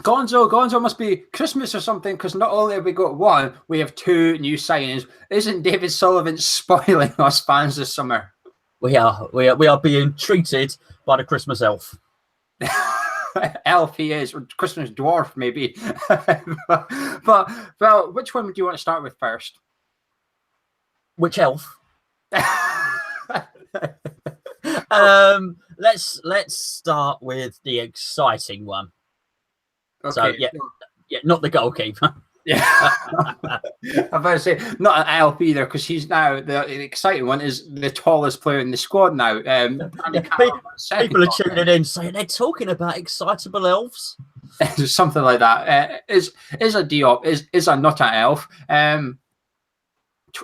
Gonzo must be Christmas or something, because not only have we got one, we have two new signings. Isn't David Sullivan spoiling us fans this summer? We are being treated by the Christmas elf. Elf he is, or Christmas dwarf maybe. but well, which one do you want to start with first? Which elf? Let's start with the exciting one. Okay. So yeah, not the goalkeeper. Yeah, I'm about to say not an elf either, because he's now the exciting one is the tallest player in the squad now. People are tuning in saying they're talking about excitable elves. Something like that. Is a Diop? Is a not an elf?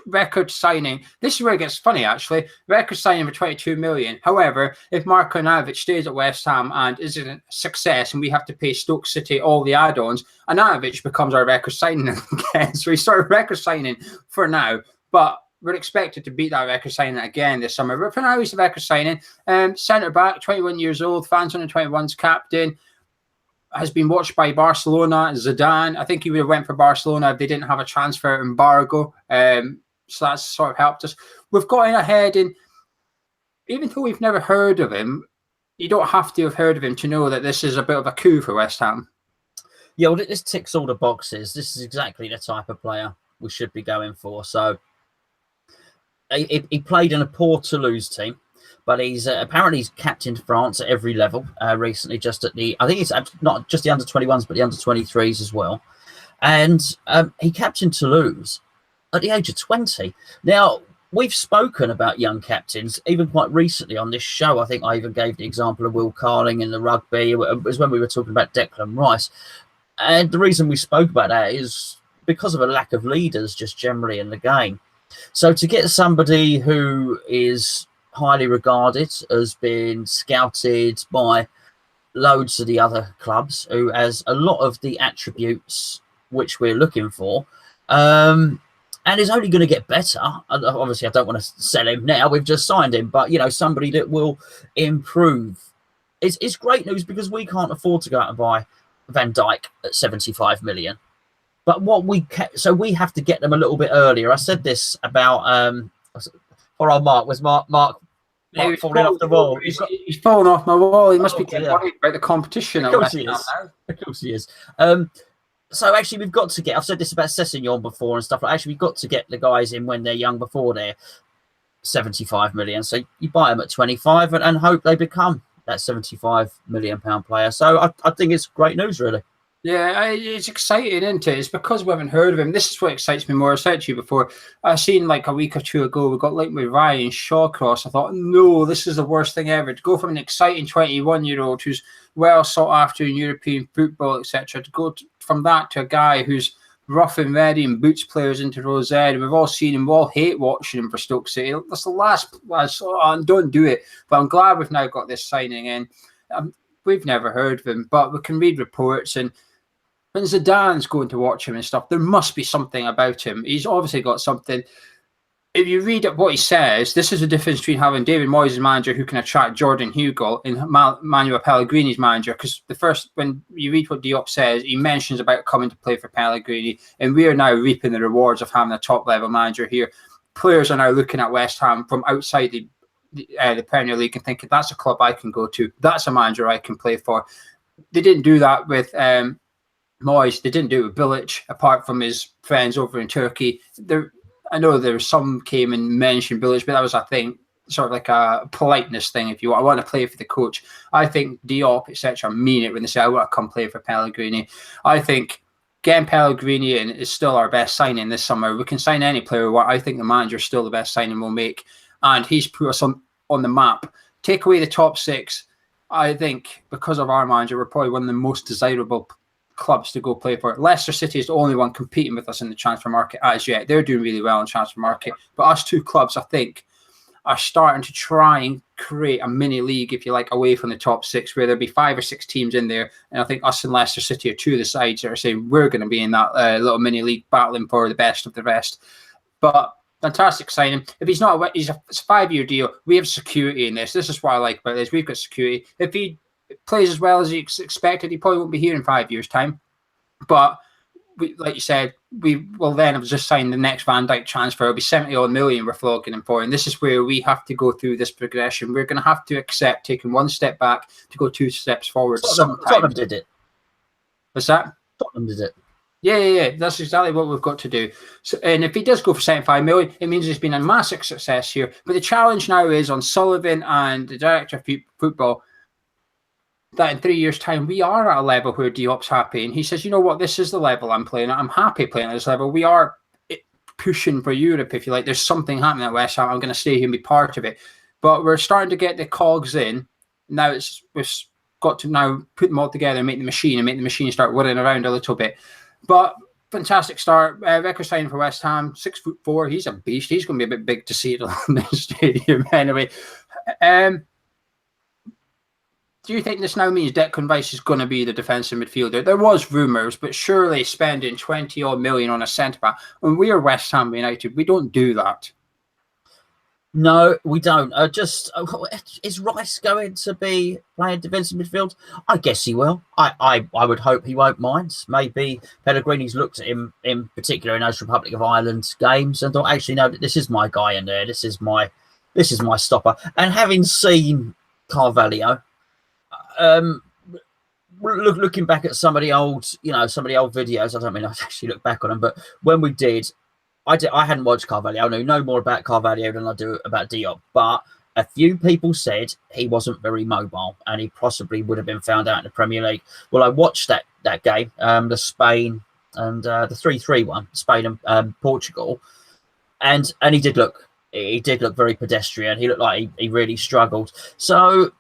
Record signing. This is where it gets funny, actually. Record signing for 22 million. However, if Marko Anavic stays at West Ham and is a success, and we have to pay Stoke City all the add-ons, Anavic becomes our record signing again. So we started record signing for now, but we're expected to beat that record signing again this summer. But for now, he's a record signing. Centre back, 21 years old, fans under 21's captain. Has been watched by Barcelona, Zidane. I think he would have went for Barcelona if they didn't have a transfer embargo. So that's sort of helped us. We've got in ahead, and even though we've never heard of him, you don't have to have heard of him to know that this is a bit of a coup for West Ham. Yeah, well, this ticks all the boxes. This is exactly the type of player we should be going for. So he played in a poor Toulouse team, but he's apparently he's captained France at every level recently. Just at I think it's not just the under-21s, but the under-23s as well. And he captained Toulouse at the age of 20. Now, we've spoken about young captains, even quite recently on this show. I think I even gave the example of Will Carling in the rugby. It was when we were talking about Declan Rice. And the reason we spoke about that is because of a lack of leaders just generally in the game. So to get somebody who is highly regarded, has been scouted by loads of the other clubs, who has a lot of the attributes which we're looking for, and is only going to get better. Obviously, I don't want to sell him now. We've just signed him, but somebody that will improve. It's great news, because we can't afford to go out and buy Van Dijk at 75 million. But so we have to get them a little bit earlier. I said this about for our Mark. Was Mark falling off the wall? He's fallen off my wall. He must be getting worried about the competition. Of course he is. Of course he is. So actually, we've got to get. I've said this about Sessegnon before and stuff. Actually, we've got to get the guys in when they're young, before they're 75 million. So you buy them at 25 and hope they become that 75 million pound player. So I think it's great news, really. Yeah, it's exciting, isn't it? It's because we haven't heard of him. This is what excites me more. I said to you before, I seen like a week or two ago, we got linked with Ryan Shawcross. I thought, no, this is the worst thing ever. To go from an exciting 21-year-old who's well sought after in European football, etc., to go from that to a guy who's rough and ready and boots players into Rose Ed. We've all seen him. We all hate watching him for Stoke City. That's the last. Don't do it. But I'm glad we've now got this signing in. We've never heard of him, but we can read reports, and when Zidane's going to watch him and stuff, there must be something about him. He's obviously got something. If you read what he says, this is the difference between having David Moyes' manager who can attract Jordan Hugo and Manuel Pellegrini's manager. Because when you read what Diop says, he mentions about coming to play for Pellegrini, and we are now reaping the rewards of having a top-level manager here. Players are now looking at West Ham from outside the Premier League and thinking, that's a club I can go to. That's a manager I can play for. They didn't do that with Moyes. They didn't do it with Bilic, apart from his friends over in Turkey. I know there was some came and mentioned Bilic, but that was, I think, sort of like a politeness thing. If you want, I want to play for the coach. I think Diop, etc., mean it when they say, I want to come play for Pellegrini. I think getting Pellegrini in is still our best signing this summer. We can sign any player we want. I think the manager is still the best signing we'll make, and he's put us on the map. Take away the top six, I think, because of our manager, we're probably one of the most desirable clubs to go play for. Leicester City is the only one competing with us in the transfer market as yet. They're doing really well in the transfer market, but us two clubs, I think, are starting to try and create a mini league, if you like, away from the top six, where there'll be 5 or 6 teams in there, and I think us and Leicester City are two of the sides that are saying we're going to be in that little mini league battling for the best of the rest. But fantastic signing. If he's not, it's a 5-year deal. We have security in this. This is what I like about this. We've got security. If plays as well as he expected, he probably won't be here in 5 years' time. But like you said, we will then have just signed the next Van Dijk transfer. It'll be 70-odd million we're flogging him for. And this is where we have to go through this progression. We're going to have to accept taking one step back to go 2 steps forward. Tottenham did it. What's that? Tottenham did it. Yeah. That's exactly what we've got to do. So, and if he does go for 75 million, it means there's been a massive success here. But the challenge now is on Sullivan and the director of football that in 3 years' time, we are at a level where Diop's happy. And he says, you know what, this is the level I'm playing at. I'm happy playing at this level. We are pushing for Europe, if you like. There's something happening at West Ham. I'm going to stay here and be part of it. But we're starting to get the cogs in. Now we've got to now put them all together and make the machine start whirling around a little bit. But fantastic start. Record signing for West Ham, 6'4". He's a beast. He's going to be a bit big to see it in the stadium anyway. Do you think this now means Declan Rice is going to be the defensive midfielder? There was rumours, but surely spending 20-odd million on a centre-back, when we are West Ham United, we don't do that. No, we don't. Is Rice going to be playing defensive midfield? I guess he will. I would hope he won't mind. Maybe Pellegrini's looked at him in particular in those Republic of Ireland games and thought, actually, no, this is my guy in there. This is my stopper. And having seen Carvalho, looking back at some of the old videos, I don't mean I actually look back on them, but when we did, I hadn't watched Carvalho. I know no more about Carvalho than I do about Diop, but a few people said he wasn't very mobile and he possibly would have been found out in the Premier League. Well, I watched that game, the Spain and the 3-3 one, Spain and Portugal, and he did look very pedestrian. He looked like he really struggled. So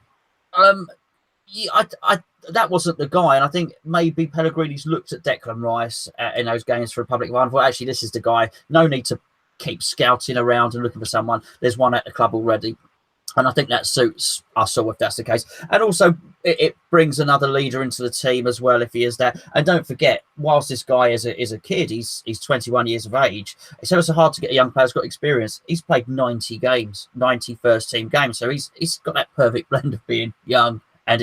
that wasn't the guy, and I think maybe Pellegrini's looked at Declan Rice in those games for Republic of Ireland. Well, actually, this is the guy. No need to keep scouting around and looking for someone. There's one at the club already, and I think that suits us all if that's the case. And also, it brings another leader into the team as well if he is that. And don't forget, whilst this guy is a kid, he's 21 years of age. It's ever so hard to get a young player who's got experience. He's played 90 games, 90 first-team games, so he's got that perfect blend of being young and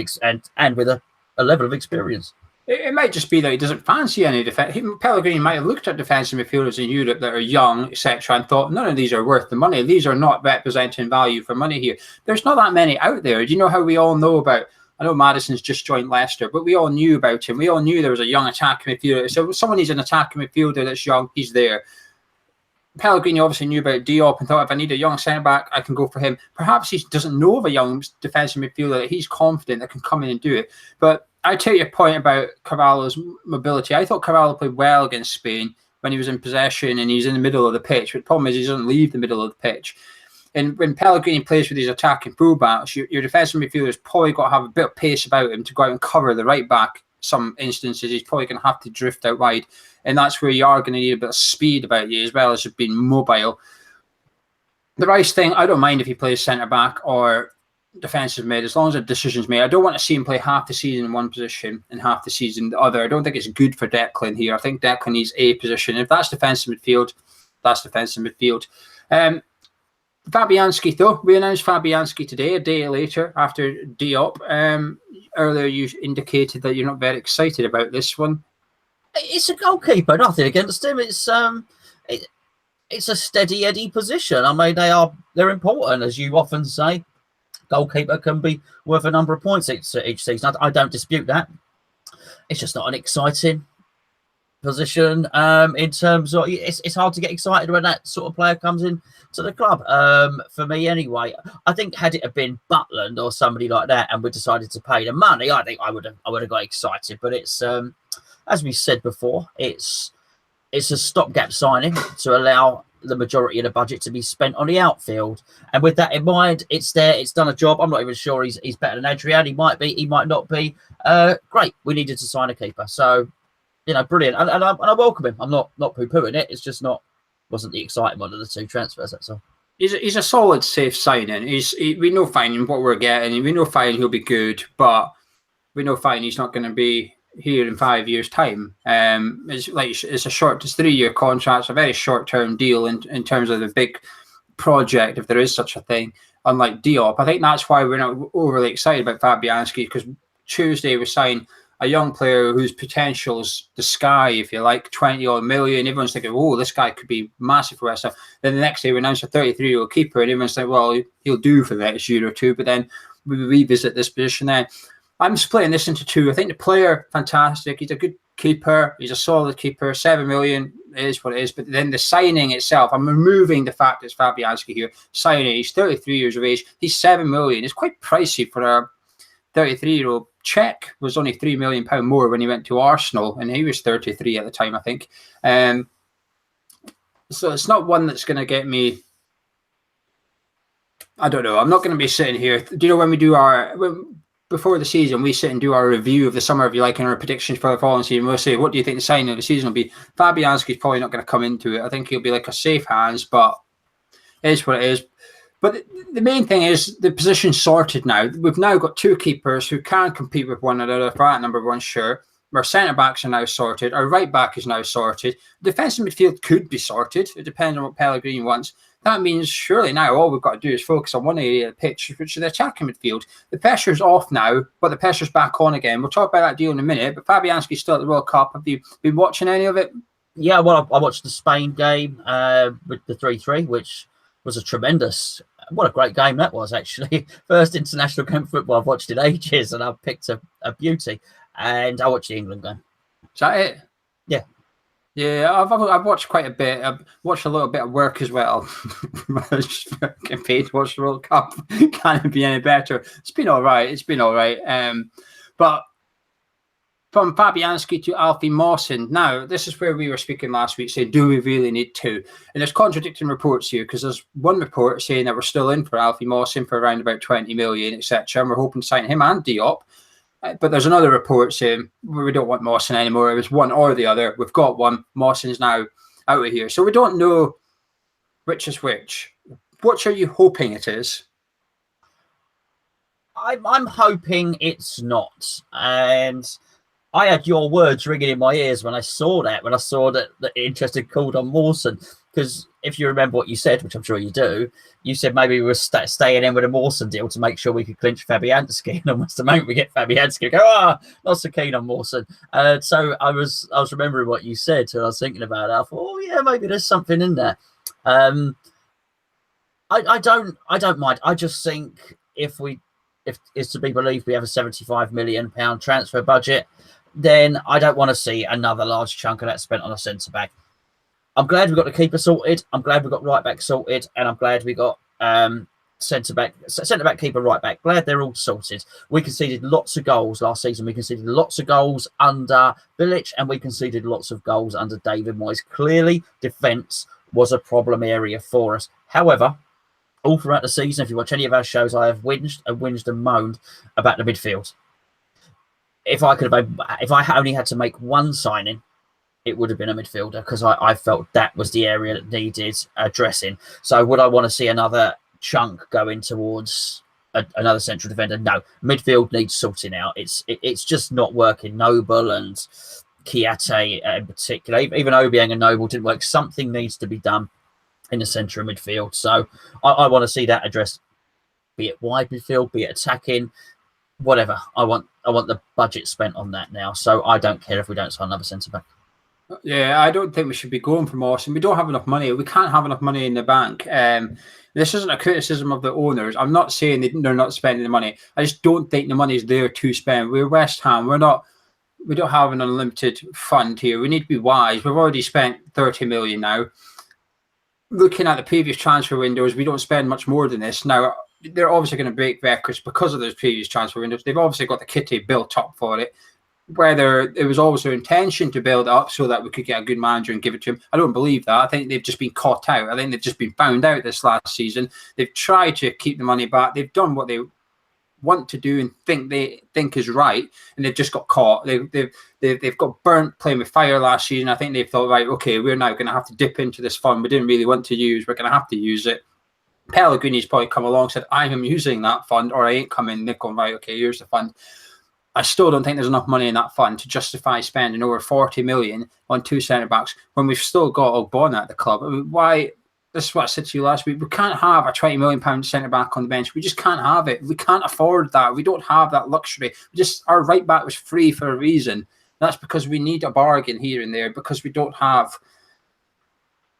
with a level of experience. It might just be that he doesn't fancy any defense. Pellegrini might have looked at defensive midfielders in Europe that are young, etc., and thought none of these are worth the money. These are not representing value for money here. There's not that many out there. Do you know how we all know about? I know Maddison's just joined Leicester, but we all knew about him. We all knew there was a young attacking midfielder. So if someone needs an attacking midfielder that's young, he's there. Pellegrini obviously knew about Diop and thought, if I need a young centre-back, I can go for him. Perhaps he doesn't know of a young defensive midfielder that he's confident that can come in and do it. But I take your point about Carvalho's mobility. I thought Carvalho played well against Spain when he was in possession and he's in the middle of the pitch. But the problem is he doesn't leave the middle of the pitch. And when Pellegrini plays with these attacking fullbacks, your defensive midfielder's probably got to have a bit of pace about him to go out and cover the right back. Some instances, he's probably going to have to drift out wide. And that's where you are going to need a bit of speed about you as well as being mobile. The Rice thing, I don't mind if he plays centre-back or defensive mid, as long as a decision's made. I don't want to see him play half the season in one position and half the season the other. I don't think it's good for Declan here. I think Declan needs a position. If that's defensive midfield, that's defensive midfield. Fabianski, though, we announced Fabianski today, a day later after Diop. Earlier, you indicated that you're not very excited about this one. It's a goalkeeper, nothing against him. It's a steady Eddie position. I mean, they're important, as you often say. Goalkeeper can be worth a number of points each season. I don't dispute that. It's just not an exciting position in terms of it's hard to get excited when that sort of player comes in to the club. For me, anyway, I think had it have been Butland or somebody like that, and we decided to pay the money, I think I would have got excited. But it's as we said before, it's a stopgap signing to allow the majority of the budget to be spent on the outfield. And with that in mind, it's there. It's done a job. I'm not even sure he's better than Adrian. He might be. He might not be. Great. We needed to sign a keeper. So, brilliant. And I welcome him. I'm not poo-pooing it. It's just wasn't the exciting one of the two transfers. That's all. He's a solid, safe signing. We know fine what we're getting. We know fine he'll be good, but we know fine he's not going to be here in 5 years' time. It's a 3-year contract. It's a very short-term deal in terms of the big project, if there is such a thing. Unlike Diop, I think that's why we're not overly excited about Fabianski, because Tuesday we sign a young player whose potential's the sky, if you like, 20 odd million. Everyone's thinking, oh, this guy could be massive for West Ham. Then the next day we announce a 33-year-old keeper, and everyone's like, well, he'll do for the next year or two. But then we revisit this position then. I'm splitting this into two. I think the player, fantastic. He's a good keeper. He's a solid keeper. 7 million is what it is. But then the signing itself, I'm removing the fact it's Fabianski here. Signing, he's 33 years of age. He's 7 million. It's quite pricey for a 33-year-old. Czech was only £3 million more when he went to Arsenal, and he was 33 at the time, I think. So it's not one that's going to get me. I don't know. I'm not going to be sitting here. Do you know when we do before the season, we sit and do our review of the summer, if you like, and our predictions for the following season. We'll say, what do you think the signing of the season will be? Fabianski's probably not going to come into it. I think he'll be like a safe hands, but it is what it is. But the main thing is the position's sorted now. We've now got two keepers who can compete with one another for that number one, sure. Our centre-backs are now sorted. Our right-back is now sorted. Defensive midfield could be sorted. It depends on what Pellegrini wants. That means surely now all we've got to do is focus on one area of the pitch, which is the attacking midfield. The pressure's off now, but the pressure's back on again. We'll talk about that deal in a minute, but Fabianski's still at the World Cup. Have you been watching any of it? Yeah, well, I watched the Spain game with the 3-3, which was a tremendous... What a great game that was, actually. First international game of football I've watched in ages, and I've picked a beauty. And I watched the England game. Is that it? Yeah. Yeah, I've watched quite a bit. I've watched a little bit of work as well. Getting paid to watch the World Cup. Can't be any better. It's been all right. But from Fabianski to Alfie Mawson. Now, this is where we were speaking last week, saying, do we really need two? And there's contradicting reports here, because there's one report saying that we're still in for Alfie Mawson for around about 20 million, etc. And we're hoping to sign him and Diop. But there's another report saying we don't want Mawson anymore. It was one or the other. We've got one. Mawson's now out of here. So we don't know which is which. What are you hoping it is? I'm hoping it's not. And I had your words ringing in my ears when I saw that the interest had called on Mawson. Because if you remember what you said, which I'm sure you do, you said maybe we were staying in with a Mawson deal to make sure we could clinch Fabianski. And almost the moment we get Fabianski, go, not so keen on Mawson. So I was remembering what you said, and I was thinking about it. I thought, oh yeah, maybe there's something in there. I don't mind. I just think if it's to be believed we have a £75 million transfer budget, then I don't want to see another large chunk of that spent on a centre back. I'm glad we got the keeper sorted. I'm glad we got right back sorted, and I'm glad we got centre back, keeper, right back. Glad they're all sorted. We conceded lots of goals last season. We conceded lots of goals under Bilic, and we conceded lots of goals under David Moyes. Clearly, defence was a problem area for us. However, all throughout the season, if you watch any of our shows, I have whinged and moaned about the midfield. If I only had to make one signing, it would have been a midfielder, because I felt that was the area that needed addressing. So would I want to see another chunk going towards another central defender? No. Midfield needs sorting out. It's just not working. Noble and Kiate in particular, even Obiang and Noble didn't work. Something needs to be done in the centre of midfield. So I want to see that addressed, be it wide midfield, be it attacking, whatever. I want the budget spent on that now. So I don't care if we don't sign another centre back. Yeah, I don't think we should be going for Mawson. We don't have enough money. We can't have enough money in the bank. This isn't a criticism of the owners. I'm not saying they're not spending the money. I just don't think the money is there to spend. We're West Ham. We don't have an unlimited fund here. We need to be wise. We've already spent 30 million now. Looking at the previous transfer windows, we don't spend much more than this. Now, they're obviously going to break records because of those previous transfer windows. They've obviously got the kitty built up for it. Whether it was always their intention to build it up so that we could get a good manager and give it to him, I don't believe that. I think they've just been caught out. I think they've just been found out this last season. They've tried to keep the money back. They've done what they want to do and think is right, and they've just got caught. They've got burnt playing with fire last season. I think they thought, right, okay, we're now going to have to dip into this fund we didn't really want to use. We're going to have to use it. Pellegrini's probably come along and said, I am using that fund, or I ain't coming. They're going, right, okay, here's the fund. I still don't think there's enough money in that fund to justify spending over 40 million on two centre backs when we've still got Ogbonna at the club. I mean, why this is what I said to you last week. We can't have a £20 million centre back on the bench. We just can't have it. We can't afford that. We don't have that luxury. Our right back was free for a reason. That's because we need a bargain here and there, because we don't have,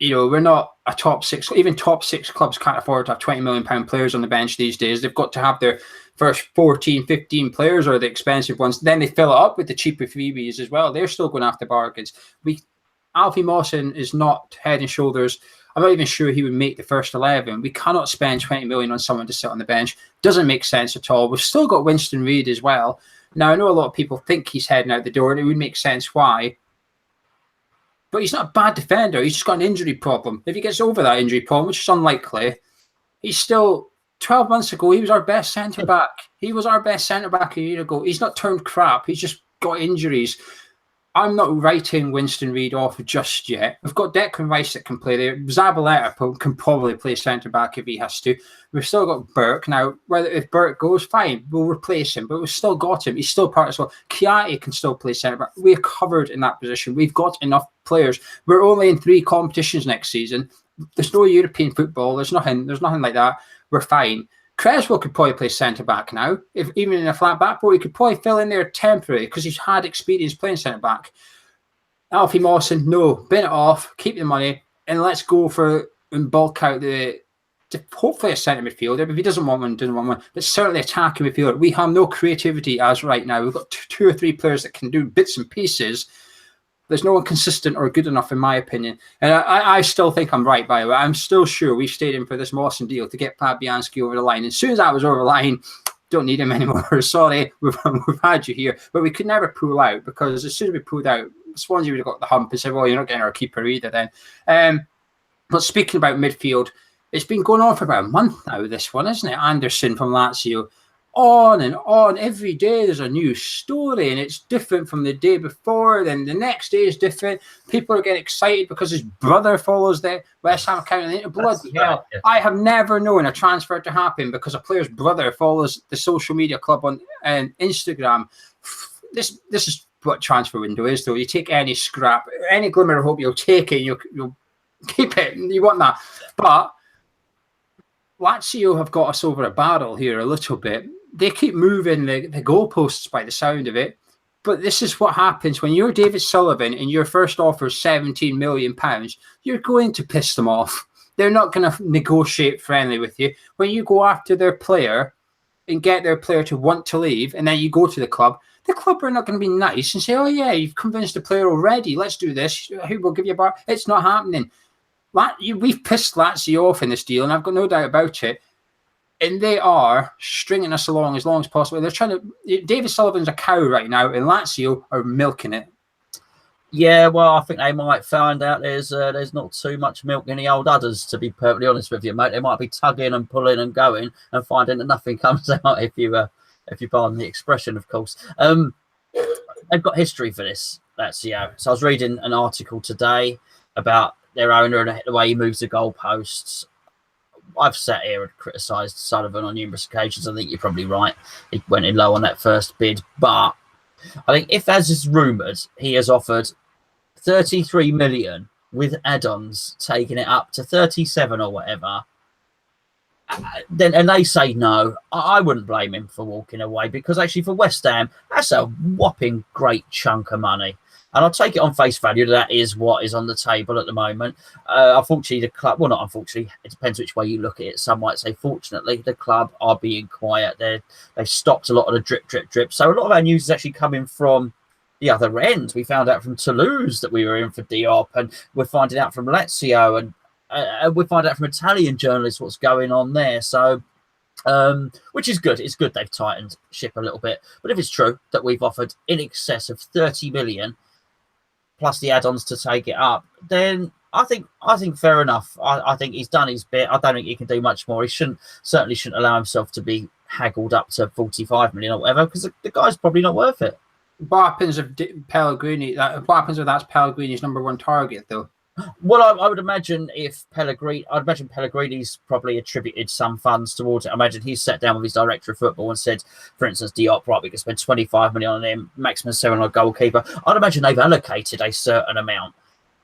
we're not a top six. Even top six clubs can't afford to have £20 million players on the bench these days. They've got to have their first 14, 15 players, or the expensive ones. Then they fill it up with the cheaper freebies as well. They're still going after bargains. Alfie Mawson is not head and shoulders. I'm not even sure he would make the first 11. We cannot spend 20 million on someone to sit on the bench. Doesn't make sense at all. We've still got Winston Reid as well. Now, I know a lot of people think he's heading out the door, and it would make sense why. But he's not a bad defender. He's just got an injury problem. If he gets over that injury problem, which is unlikely, he's still... 12 months ago, he was our best centre-back. He was our best centre-back a year ago. He's not turned crap. He's just got injuries. I'm not writing Winston Reid off just yet. We've got Declan Rice that can play there. Zabaleta can probably play centre-back if he has to. We've still got Burke. Now, if Burke goes, fine, we'll replace him. But we've still got him. He's still part as well. Kiati can still play centre-back. We're covered in that position. We've got enough players. We're only in 3 competitions next season. There's no European football. There's nothing like that. We're fine. Creswell could probably play centre-back now. Even in a flat back, but he could probably fill in there temporarily because he's had experience playing centre-back. Alfie Mawson, no. Bin it off, keep the money, and let's go for and bulk out hopefully a centre midfielder. If he doesn't want one, but certainly attacking midfielder. We have no creativity as right now. We've got 2 or 3 players that can do bits and pieces. There's no one consistent or good enough, in my opinion. And I still think I'm right, by the way. I'm still sure we've stayed in for this Mawson deal to get Fabianski over the line. As soon as I was over the line, don't need him anymore. Sorry, we've had you here. But we could never pull out, because as soon as we pulled out, Swansea would have got the hump and said, well, you're not getting our keeper either then. But speaking about midfield, it's been going on for about a month now, this one, isn't it? Anderson from Lazio. On and on. Every day there's a new story, and it's different from the day before. Then the next day is different. People are getting excited because his brother follows the West Ham account. And bloody hell, yeah. I have never known a transfer to happen because a player's brother follows the social media club on Instagram. This is what transfer window is, though. You take any scrap, any glimmer of hope, you'll take it. You'll keep it. You want that, but Lazio have got us over a barrel here a little bit. They keep moving the goalposts by the sound of it. But this is what happens when you're David Sullivan and your first offer is £17 million. You're going to piss them off. They're not going to negotiate friendly with you. When you go after their player and get their player to want to leave, and then you go to the club are not going to be nice and say, oh, yeah, you've convinced the player already. Let's do this. Who will give you a bar? It's not happening. We've pissed Lazio off in this deal, and I've got no doubt about it. And they are stringing us along as long as possible. They're trying to... David Sullivan's a cow right now, and Lazio are milking it. Yeah, well, I think they might find out there's not too much milk in the old udders, to be perfectly honest with you, mate. They might be tugging and pulling and going and finding that nothing comes out, if you pardon the expression, of course. They've got history for this, Lazio. So I was reading an article today about their owner and the way he moves the goalposts. I've sat here and criticised Sullivan on numerous occasions. I think you're probably right. He went in low on that first bid. But I think if, as is rumoured, he has offered 33 million with add-ons, taking it up to 37 or whatever, then and they say no, I wouldn't blame him for walking away, because actually for West Ham, that's a whopping great chunk of money. And I'll take it on face value that is what is on the table at the moment. Unfortunately, the club, well, not unfortunately, it depends which way you look at it. Some might say, fortunately, the club are being quiet. They've stopped a lot of the drip. So a lot of our news is actually coming from the other end. We found out from Toulouse that we were in for Diop, and we're finding out from Lazio, and we find out from Italian journalists what's going on there. So, which is good. It's good they've tightened ship a little bit. But if it's true that we've offered in excess of 30 million, plus the add-ons to take it up, then I think fair enough. I think he's done his bit. I don't think he can do much more. He certainly shouldn't allow himself to be haggled up to 45 million or whatever, because the guy's probably not worth it. What happens if Pellegrini? What happens if that's Pellegrini's number one target, though? Well, I would imagine Pellegrini's probably attributed some funds towards it. I imagine he's sat down with his director of football and said, for instance, Diop, right, we can spend 25 million on him, maximum 7 on a goalkeeper. I'd imagine they've allocated a certain amount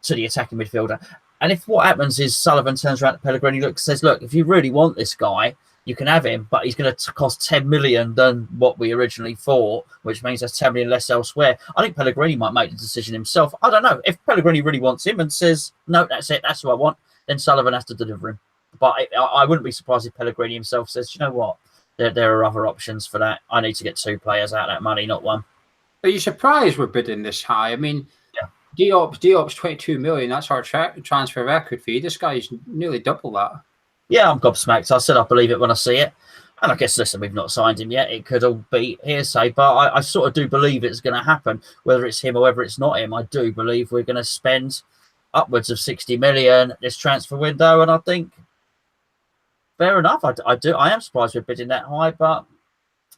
to the attacking midfielder. And if what happens is Sullivan turns around to Pellegrini, says, look, if you really want this guy, you can have him, but he's going to cost 10 million than what we originally thought, which means there's 10 million less elsewhere. I think Pellegrini might make the decision himself. I don't know. If Pellegrini really wants him and says, no, that's it, that's what I want, then Sullivan has to deliver him. But I wouldn't be surprised if Pellegrini himself says, you know what, there are other options for that. I need to get 2 players out of that money, not 1. Are you surprised we're bidding this high? I mean, Diop's 22 million. That's our transfer record fee. This guy's nearly double that. Yeah, I'm gobsmacked. I said I believe it when I see it. And I guess, listen, we've not signed him yet. It could all be hearsay, but I sort of do believe it's going to happen. Whether it's him or whether it's not him, I do believe we're going to spend upwards of 60 million this transfer window. And I think, fair enough. I am surprised we're bidding that high, but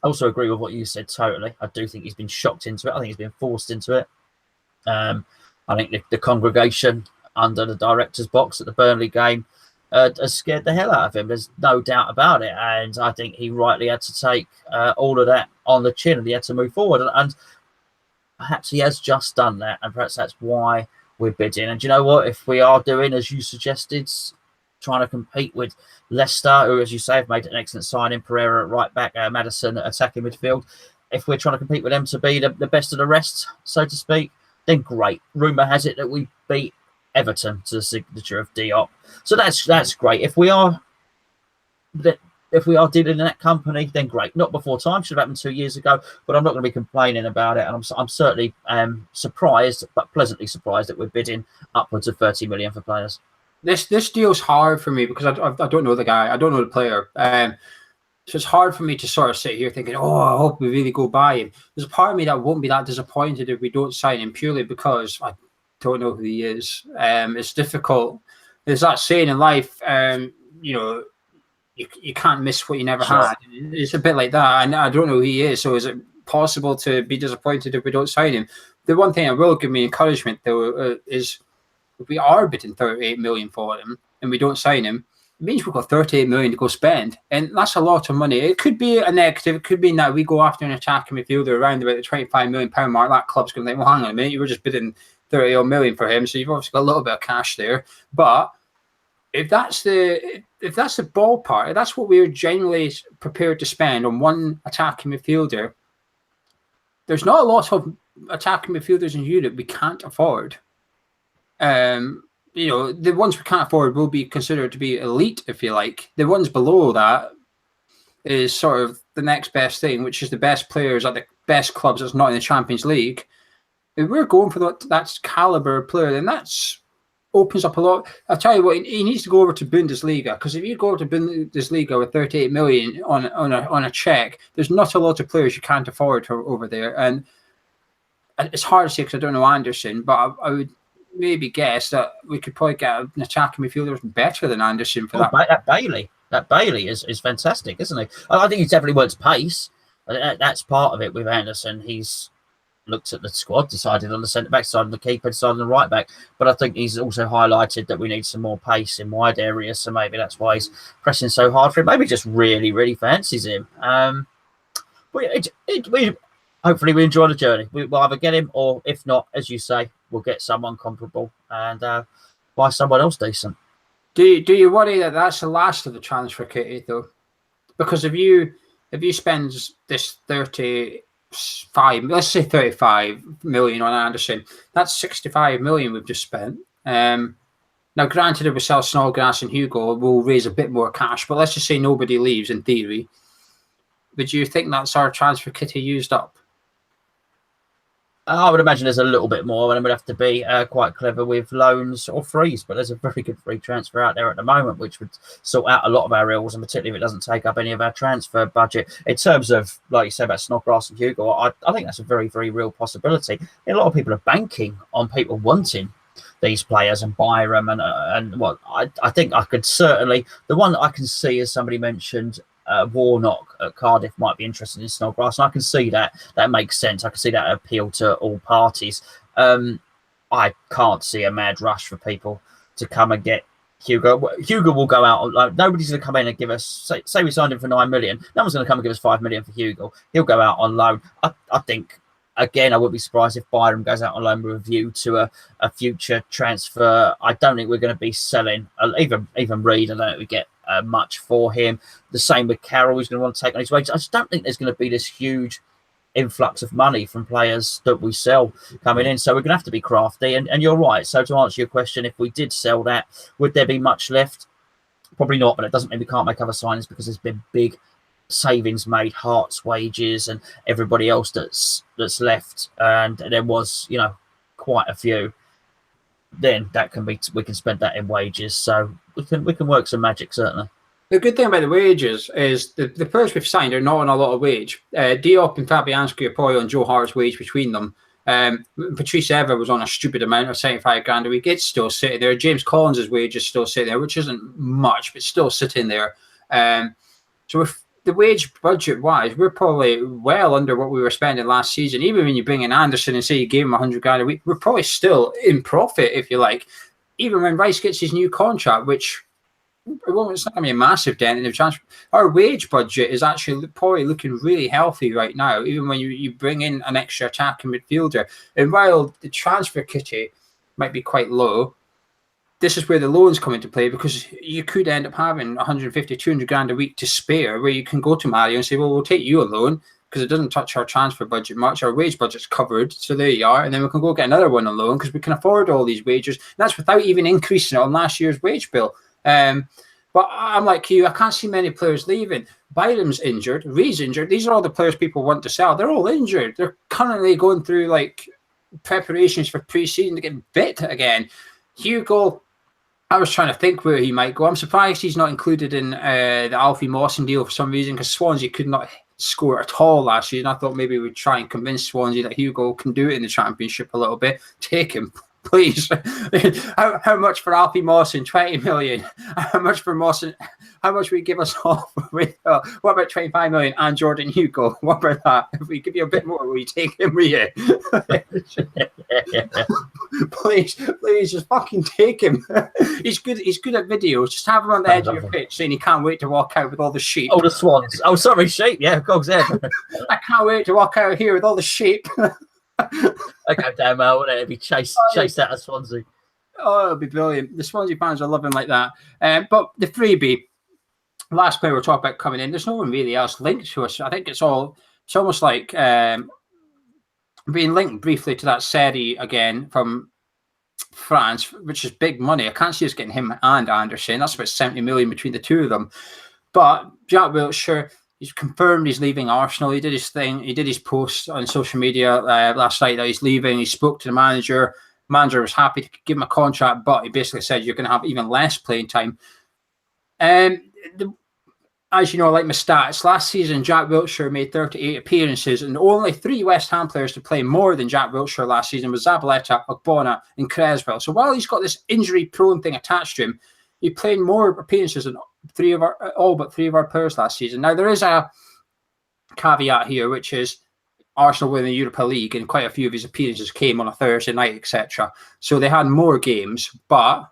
I also agree with what you said totally. I do think he's been shocked into it. I think he's been forced into it. I think the congregation under the director's box at the Burnley game has scared the hell out of him. There's no doubt about it. And I think he rightly had to take all of that on the chin and he had to move forward. And perhaps he has just done that. And perhaps that's why we're bidding. And you know what? If we are doing, as you suggested, trying to compete with Leicester, who, as you say, have made an excellent signing, Pereira at right back, Maddison at attacking midfield. If we're trying to compete with them to be the best of the rest, so to speak, then great. Rumour has it that we beat Everton to the signature of Diop. So that's great. If we are dealing in that company, then great. Not before time. Should have happened 2 years ago, but I'm not going to be complaining about it. And I'm certainly surprised, but pleasantly surprised that we're bidding upwards of 30 million for players. This deal's hard for me because I don't know the guy. I don't know the player. So it's hard for me to sort of sit here thinking, oh, I hope we really go buy him. There's a part of me that won't be that disappointed if we don't sign him purely because I don't know who he is. It's difficult. There's that saying in life, you can't miss what you never had. It's a bit like that. And I don't know who he is. So is it possible to be disappointed if we don't sign him? The one thing that will give me encouragement, though, is if we are bidding 38 million for him and we don't sign him, it means we've got 38 million to go spend. And that's a lot of money. It could be a negative. It could be that we go after an attacking midfielder around about the 25 million pound mark. That club's going to think, well, hang on a minute, you were just bidding 38 million for him. So you've obviously got a little bit of cash there. But if that's the ballpark, if that's what we're genuinely prepared to spend on one attacking midfielder, there's not a lot of attacking midfielders in Europe we can't afford. The ones we can't afford will be considered to be elite, if you like. The ones below that is sort of the next best thing, which is the best players at the best clubs that's not in the Champions League. If we're going for that caliber player, then that's opens up a lot. I'll tell you what, he needs to go over to Bundesliga, because if you go over to Bundesliga with 38 million on a check, there's not a lot of players you can't afford over there. And it's hard to say because I don't know Anderson, but I would maybe guess that we could probably get an attacking midfielder better than Anderson for that. That Bailey is fantastic, isn't he? I think he's definitely works pace. That's part of it with Anderson. He's looked at the squad, decided on the centre-back side, on the keeper side, on the right-back. But I think he's also highlighted that we need some more pace in wide areas, so maybe that's why he's pressing so hard for him. Maybe just really, really fancies him. But hopefully we enjoy the journey. We'll either get him, or if not, as you say, we'll get someone comparable and buy someone else decent. Do you worry that that's the last of the transfer kitty, though? Because if you spend this 35 million on Anderson, that's 65 million we've just spent. Now, granted, if we sell Snodgrass and Hugo, we'll raise a bit more cash, but let's just say nobody leaves in theory. Would you think that's our transfer kitty used up? I would imagine there's a little bit more, and it would have to be quite clever with loans or frees. But there's a very good free transfer out there at the moment, which would sort out a lot of our ills, and particularly if it doesn't take up any of our transfer budget. In terms of, like you said about Snodgrass and Hugo, I think that's a very, very real possibility. A lot of people are banking on people wanting these players and buy them, and what I think I could certainly, the one that I can see, as somebody mentioned, Warnock at Cardiff might be interested in Snodgrass, and I can see that makes sense. I can see that appeal to all parties. I can't see a mad rush for people to come and get Hugo. Hugo will go out. Nobody's going to come in and give us, say we signed him for 9 million. No one's going to come and give us 5 million for Hugo. He'll go out on loan. I think Again, I would be surprised if Byram goes out on loan with a view to a future transfer. I don't think we're going to be selling. Even Reed, I don't think we get much for him. The same with Carroll, who's going to want to take on his wages. I just don't think there's going to be this huge influx of money from players that we sell coming in. So we're going to have to be crafty. And you're right. So to answer your question, if we did sell that, would there be much left? Probably not, but it doesn't mean we can't make other signings because there's been big savings made, Hart's wages and everybody else that's left, and there was, you know, quite a few. Then that can be, we can spend that in wages, so we can work some magic, certainly. The good thing about the wages is the players we've signed are not on a lot of wage. Diop and Fabianski are probably on Joe Hart's wage between them. Patrice Evra was on a stupid amount of 75 grand a week. It's still sitting there. James Collins' wage is still sitting there, which isn't much, but still sitting there. So if the wage budget wise, we're probably well under what we were spending last season. Even when you bring in Anderson and say you gave him 100 grand a week, we're probably still in profit, if you like. Even when Rice gets his new contract, which it's not going to be a massive dent in the transfer. Our wage budget is actually probably looking really healthy right now, even when you bring in an extra attacking midfielder. And while the transfer kitty might be quite low, this is where the loans come into play, because you could end up having 150, 200 grand a week to spare, where you can go to Mario and say, well, we'll take you a loan because it doesn't touch our transfer budget much. Our wage budget's covered, so there you are. And then we can go get another one on loan because we can afford all these wages. And that's without even increasing it on last year's wage bill. But I'm like you, I can't see many players leaving. Byram's injured, Reed's injured. These are all the players people want to sell. They're all injured. They're currently going through like preparations for pre-season to get bit again. Hugo, I was trying to think where he might go. I'm surprised he's not included in the Alfie Mawson deal for some reason, because Swansea could not score at all last season. I thought maybe we'd try and convince Swansea that Hugo can do it in the Championship a little bit. Take him, please. How much for Alfie Mawson? 20 million. How much for Mawson? How much will you give us off? What about 25 million and Jordan Hugo? What about that? If we give you a bit more, will you take him, will you? Please, just fucking take him. He's good at videos. Just have him on the edge of your pitch saying he can't wait to walk out with all the sheep. Oh, the swans. Oh, sorry, sheep. Yeah, Gog's head. I can't wait to walk out here with all the sheep. Okay, damn well, wouldn't it? It'd be chased out of Swansea. Oh, it'll be brilliant. The Swansea fans are loving like that. But the freebie, last player we're talking about coming in, there's no one really else linked to us. I think it's almost like being linked briefly to that Seri again from France, which is big money. I can't see us getting him and Anderson. That's about 70 million between the two of them. But Jack Wilshere, he's confirmed he's leaving Arsenal. He did his thing. He did his post on social media last night that he's leaving. He spoke to the manager. Manager was happy to give him a contract, but he basically said you're going to have even less playing time. As you know, like my stats, last season Jack Wilshere made 38 appearances, and only 3 West Ham players to play more than Jack Wilshere last season was Zabaleta, Ogbonna, and Creswell. So while he's got this injury-prone thing attached to him, he played more appearances than all but 3 of our players last season. Now there is a caveat here, which is Arsenal winning the Europa League, and quite a few of his appearances came on a Thursday night, etc. So they had more games, but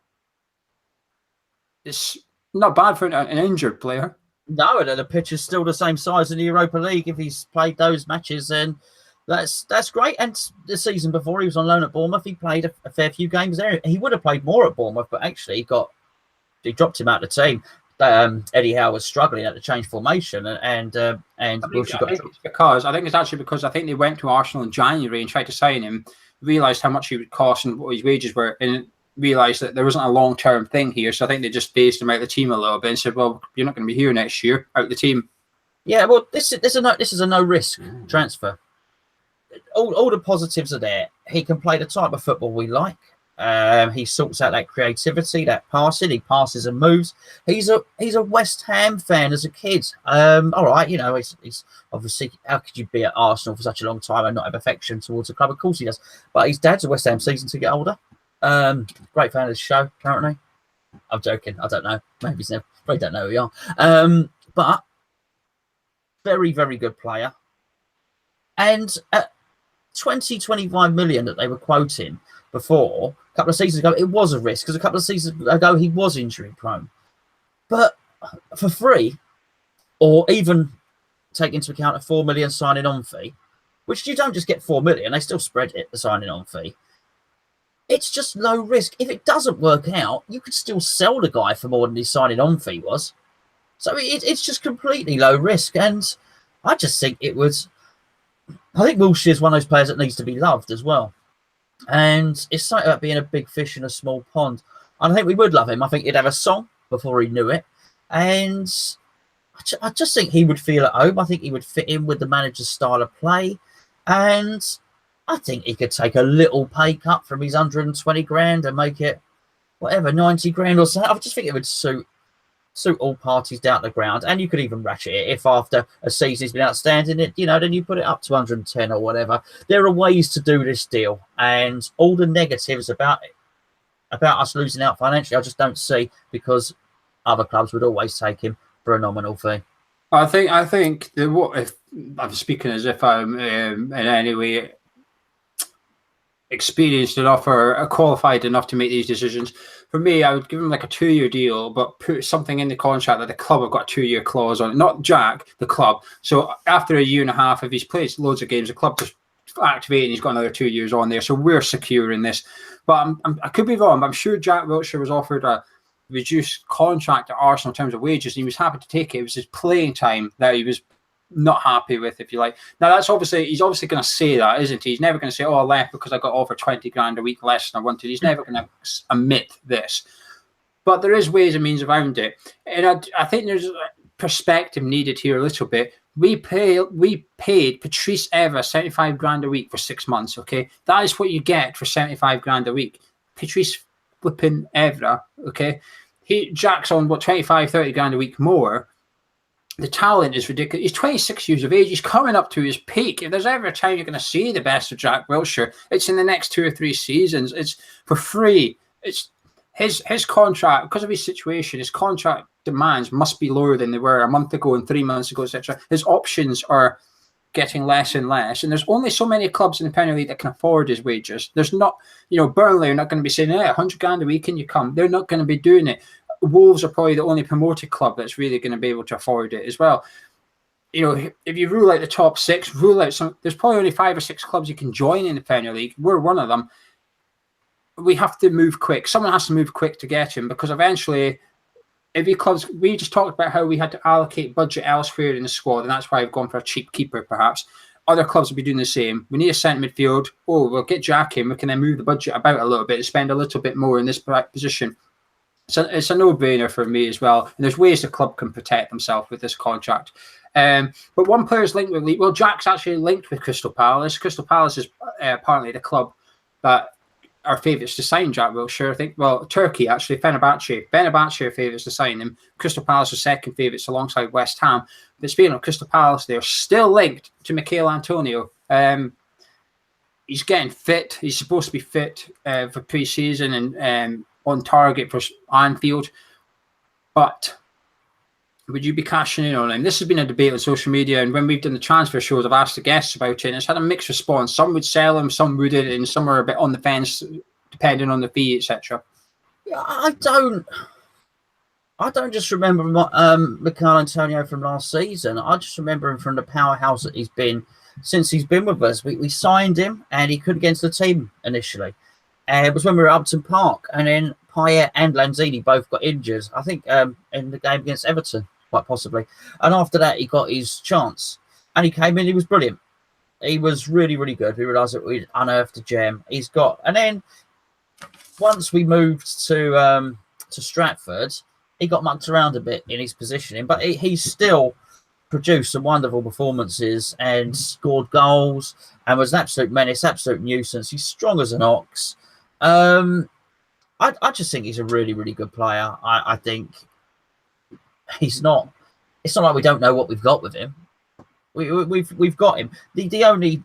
it's not bad for an injured player. No, and the pitch is still the same size in the Europa League. If he's played those matches, then that's great. And the season before, he was on loan at Bournemouth. He played a fair few games there. He would have played more at Bournemouth, but actually he dropped him out of the team. Eddie Howe was struggling at the change formation, and I think it's actually because I think they went to Arsenal in January and tried to sign him, realised how much he would cost and what his wages were, and realised that there wasn't a long-term thing here. So I think they just phased him out of the team a little bit and said, well, you're not going to be here next year, out the team. Yeah, well, this is a no-risk transfer. All the positives are there. He can play the type of football we like. He sorts out that creativity, that passing. He passes and moves. He's a West Ham fan as a kid. All right, you know, he's obviously, how could you be at Arsenal for such a long time and not have affection towards the club? Of course he does. But his dad's a West Ham season to get older. Great fan of the show, apparently. I'm joking. I don't know. Maybe he's never. Probably don't know who we are. But very, very good player. And at 25 million that they were quoting before, a couple of seasons ago, it was a risk because a couple of seasons ago he was injury prone. But for free, or even take into account a 4 million signing on fee, which you don't just get 4 million. They still spread it, the signing on fee. It's just low risk. If it doesn't work out, you could still sell the guy for more than his signing on fee was. So it's just completely low risk. And I just think it was... I think Wilshere is one of those players that needs to be loved as well. And it's something about being a big fish in a small pond. And I think we would love him. I think he'd have a song before he knew it. And I just think he would feel at home. I think he would fit in with the manager's style of play. And I think he could take a little pay cut from his 120 grand and make it, whatever, 90 grand or so. I just think it would suit all parties down to the ground. And you could even ratchet it if after a season he's been outstanding, then you put it up to 110 or whatever. There are ways to do this deal. And all the negatives about us losing out financially, I just don't see, because other clubs would always take him for a nominal fee. I think what if I'm speaking as if I'm in any way experienced enough or qualified enough to make these decisions. For me, I would give him like a 2-year deal, but put something in the contract that the club have got a 2-year clause on it. Not Jack, the club. So after a year and a half, if he's played loads of games, the club just activate and he's got another 2 years on there. So we're secure in this. But I could be wrong, but I'm sure Jack Wilshere was offered a reduced contract at Arsenal in terms of wages, and he was happy to take it. It was his playing time that he was not happy with, if you like. Now, he's obviously going to say that, isn't he? He's never going to say, I left because I got offered 20 grand a week less than I wanted. He's never going to admit this. But there is ways and means around it. And I think there's perspective needed here a little bit. We paid Patrice Evra 75 grand a week for 6 months, okay? That is what you get for 75 grand a week. Patrice flipping Evra, okay? Jack's on, 25, 30 grand a week more. The talent is ridiculous. He's 26 years of age. He's coming up to his peak. If there's ever a time you're going to see the best of Jack Wilshere, it's in the next 2 or 3 seasons. It's for free. It's his contract, because of his situation, his contract demands must be lower than they were a month ago and 3 months ago, etc. His options are getting less and less, and there's only so many clubs in the Premier League that can afford his wages. There's not, Burnley are not going to be saying, 100 grand a week and you come. They're not going to be doing it. Wolves are probably the only promoted club that's really going to be able to afford it as well. If you rule out the top 6, rule out some, there's probably only 5 or 6 clubs you can join in the Premier League. We're one of them. We have to move quick. Someone has to move quick to get him, because eventually, every club's, we just talked about how we had to allocate budget elsewhere in the squad, and that's why I've gone for a cheap keeper, perhaps. Other clubs will be doing the same. We need a centre midfield. We'll get Jack in. We can then move the budget about a little bit and spend a little bit more in this position. So it's a no-brainer for me as well. And there's ways the club can protect themselves with this contract. But one player's linked with Jack's actually linked with Crystal Palace. Crystal Palace is apparently the club that are favourites to sign Jack Wilshere. I think, Turkey actually, Fenerbahce are favourites to sign him. Crystal Palace are second favourites alongside West Ham. But speaking of Crystal Palace, they're still linked to Michail Antonio. He's getting fit. He's supposed to be fit for pre-season and on target for Anfield. But would you be cashing in on him? This has been a debate on social media, and when we've done the transfer shows, I've asked the guests about it, and it's had a mixed response. Some would sell him, some wouldn't, and some are a bit on the fence, depending on the fee, etc. Yeah, I don't just remember Michail Antonio from last season. I just remember him from the powerhouse that he's been since he's been with us. We signed him, and he couldn't get into the team initially. It was when we were at Upton Park, and then Payet and Lanzini both got injured, I think, in the game against Everton, quite possibly. And after that, he got his chance. And he came in, he was brilliant. He was really, really good. We realised that we'd unearthed a gem. And then once we moved to Stratford, he got mucked around a bit in his positioning, but he still produced some wonderful performances and scored goals and was an absolute menace, absolute nuisance. He's strong as an ox. I just think he's a really, really good player. I think it's not like we don't know what we've got with him. We've got him. The only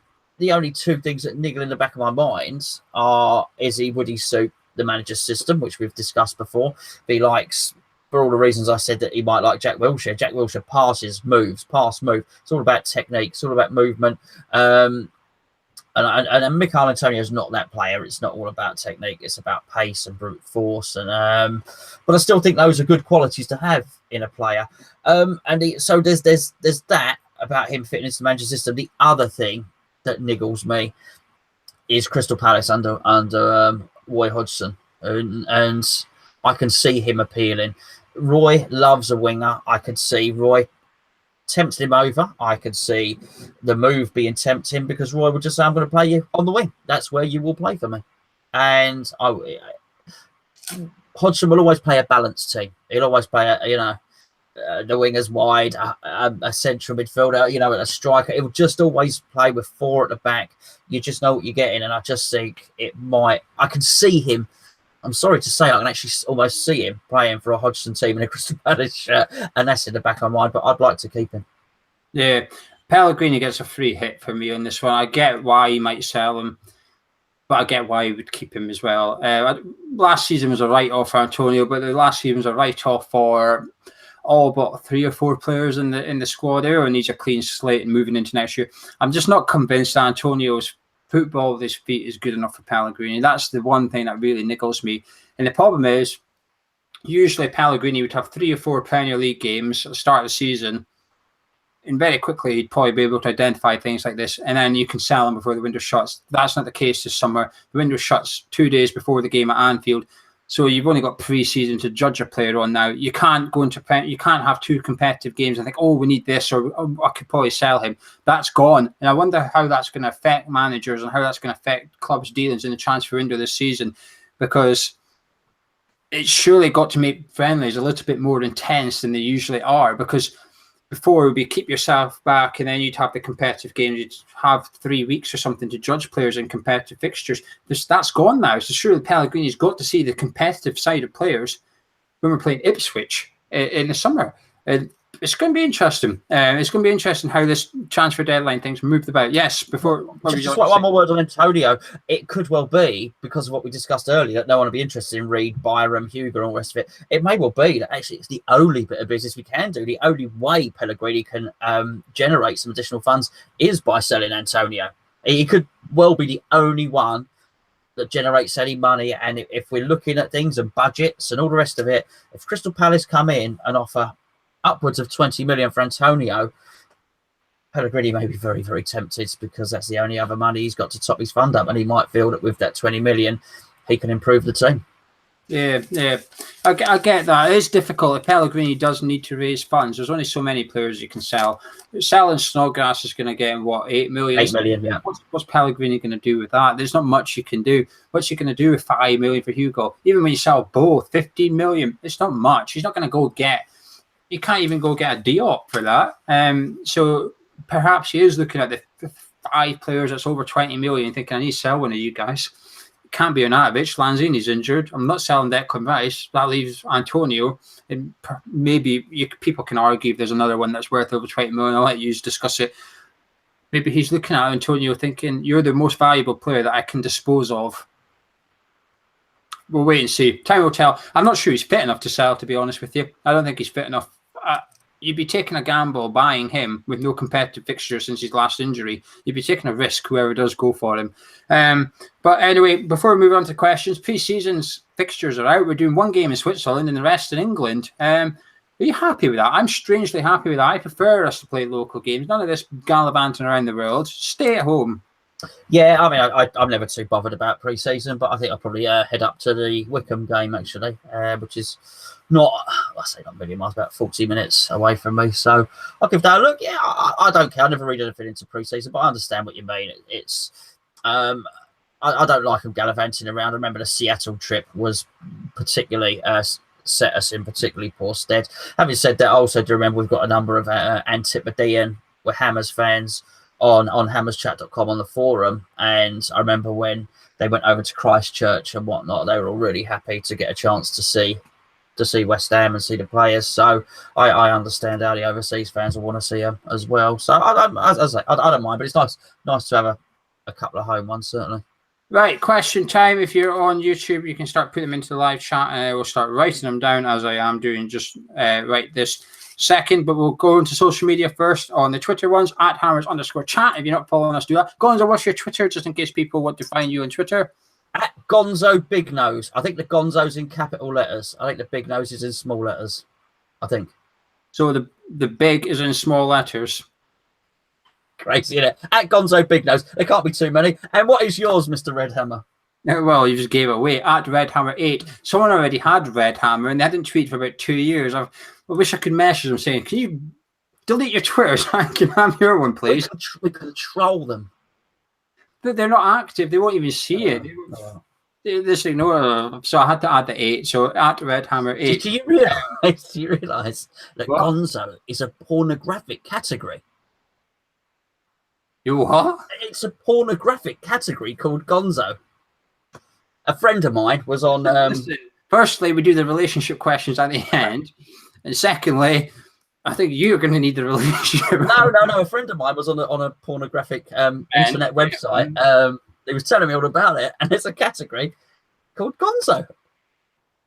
2 things that niggle in the back of my mind would he suit the manager's system, which we've discussed before. If he likes, for all the reasons I said, that he might like Jack Wilshere. Jack Wilshere passes, moves, pass, move. It's all about technique. It's all about movement. And Michail Antonio is not that player. It's not all about technique. It's about pace and brute force. But I still think those are good qualities to have in a player. So there's that about him fitting into the manager system. The other thing that niggles me is Crystal Palace under Roy Hodgson, and I can see him appealing. Roy loves a winger. I could see Roy tempted him over. I could see the move being tempting because Roy would just say, "I'm going to play you on the wing. That's where you will play for me." And Hodgson will always play a balanced team. He'll always play the wingers wide, a central midfielder, a striker. It will just always play with 4 at the back. You just know what you're getting, and I just think it might. I can see him. I'm sorry to say, I can actually almost see him playing for a Hodgson team in a Crystal Palace shirt, and that's in the back of my mind. But I'd like to keep him. Yeah, Pellegrini gets a free hit for me on this one. I get why he might sell him, but I get why he would keep him as well. Last season was a write-off for Antonio, but the last season was a write-off for all but 3 or 4 players in the squad. Everyone needs a clean slate and moving into next year. I'm just not convinced that Antonio's football with his feet is good enough for Pellegrini. That's the one thing that really niggles me. And the problem is, usually Pellegrini would have 3 or 4 Premier League games at the start of the season, and very quickly he'd probably be able to identify things like this, and then you can sell him before the window shuts. That's not the case this summer. The window shuts 2 days before the game at Anfield, so you've only got pre-season to judge a player on now. You can't have 2 competitive games and think, oh, we need this, or I could probably sell him. That's gone, and I wonder how that's going to affect managers and how that's going to affect clubs' dealings in the transfer window this season, because it's surely got to make friendlies a little bit more intense than they usually are, because before it would be keep yourself back and then you'd have the competitive games. You'd have 3 weeks or something to judge players in competitive fixtures. That's gone now. So surely Pellegrini's got to see the competitive side of players when we're playing Ipswich in the summer. It's going to be interesting. It's going to be interesting how this transfer deadline things moved about. Yes, before... Just one more word on Antonio. It could well be, because of what we discussed earlier, that no one will be interested in Reed, Byram, Hugo, and all the rest of it. It may well be that actually it's the only bit of business we can do. The only way Pellegrini can generate some additional funds is by selling Antonio. He could well be the only one that generates any money. And if we're looking at things and budgets and all the rest of it, if Crystal Palace come in and offer upwards of 20 million for Antonio, Pellegrini may be very, very tempted, because that's the only other money he's got to top his fund up, and he might feel that with that 20 million, he can improve the team. Yeah. I get that. It is difficult. If Pellegrini does need to raise funds, there's only so many players you can sell. Selling Snodgrass is going to get him, 8 million? 8 million, yeah. What's Pellegrini going to do with that? There's not much you can do. What's he going to do with 5 million for Hugo? Even when you sell both, 15 million, it's not much. He's not going to go get... You can't even go get a Diop for that. So perhaps he is looking at the 5 players that's over 20 million, thinking, I need to sell one of you guys. It can't be Arnautovic. Lanzini's injured. I'm not selling Declan Rice. That leaves Antonio. And maybe people can argue if there's another one that's worth over 20 million. I'll let you discuss it. Maybe he's looking at Antonio thinking, you're the most valuable player that I can dispose of. We'll wait and see. Time will tell. I'm not sure he's fit enough to sell, to be honest with you. I don't think he's fit enough. You'd be taking a gamble buying him with no competitive fixture since his last injury. You'd be taking a risk, whoever does go for him. But anyway, before we move on to questions, pre-season's fixtures are out. We're doing 1 game in Switzerland and the rest in England. Are you happy with that? I'm strangely happy with that. I prefer us to play local games. None of this gallivanting around the world. Stay at home. Yeah, I mean, I'm never too bothered about pre-season, but I think I'll probably head up to the Wickham game, actually, which is not, I say not a million miles, about 40 minutes away from me. So I'll give that a look. Yeah, I don't care. I never read anything into pre-season, but I understand what you mean. I don't like them gallivanting around. I remember the Seattle trip was particularly set us in particularly poor stead. Having said that, I also do remember we've got a number of Antipodean, we're Hammers fans, on hammerschat.com on the forum, and I remember when they went over to Christchurch and whatnot, they were all really happy to get a chance to see West Ham and see the players. So I understand how the overseas fans will want to see them as well. So I don't mind, but it's nice to have a couple of home ones, certainly. Right, question time. If you're on YouTube, you can start putting them into the live chat, and I will start writing them down as I am doing just right this second. But we'll go into social media first. On the Twitter ones, @hammers_chat. If you're not following us, do that. Gonzo, what's your Twitter, just in case people want to find you on Twitter? @Gonzo Big Nose. I think the Gonzo's in capital letters. I think the Big Nose is in small letters. I think. So the big is in small letters. Crazy, isn't it? At Gonzo Big Nose. There can't be too many. And what is yours, Mr. Redhammer? Well, you just gave it away. At Redhammer8. Someone already had Redhammer and they hadn't tweeted for about 2 years. I wish I could message them saying, can you delete your Twitter so I can have your one, please? We can troll them. But they're not active. They won't even see it. They just ignore it. So I had to add the 8. So at Redhammer8. Do you realise that what? Gonzo is a pornographic category? You what? It's a pornographic category called Gonzo. A friend of mine was on. Listen, firstly, we do the relationship questions at the end, and secondly, I think you're going to need the relationship. No. A friend of mine was on a pornographic internet website. He was telling me all about it, and it's a category called Gonzo.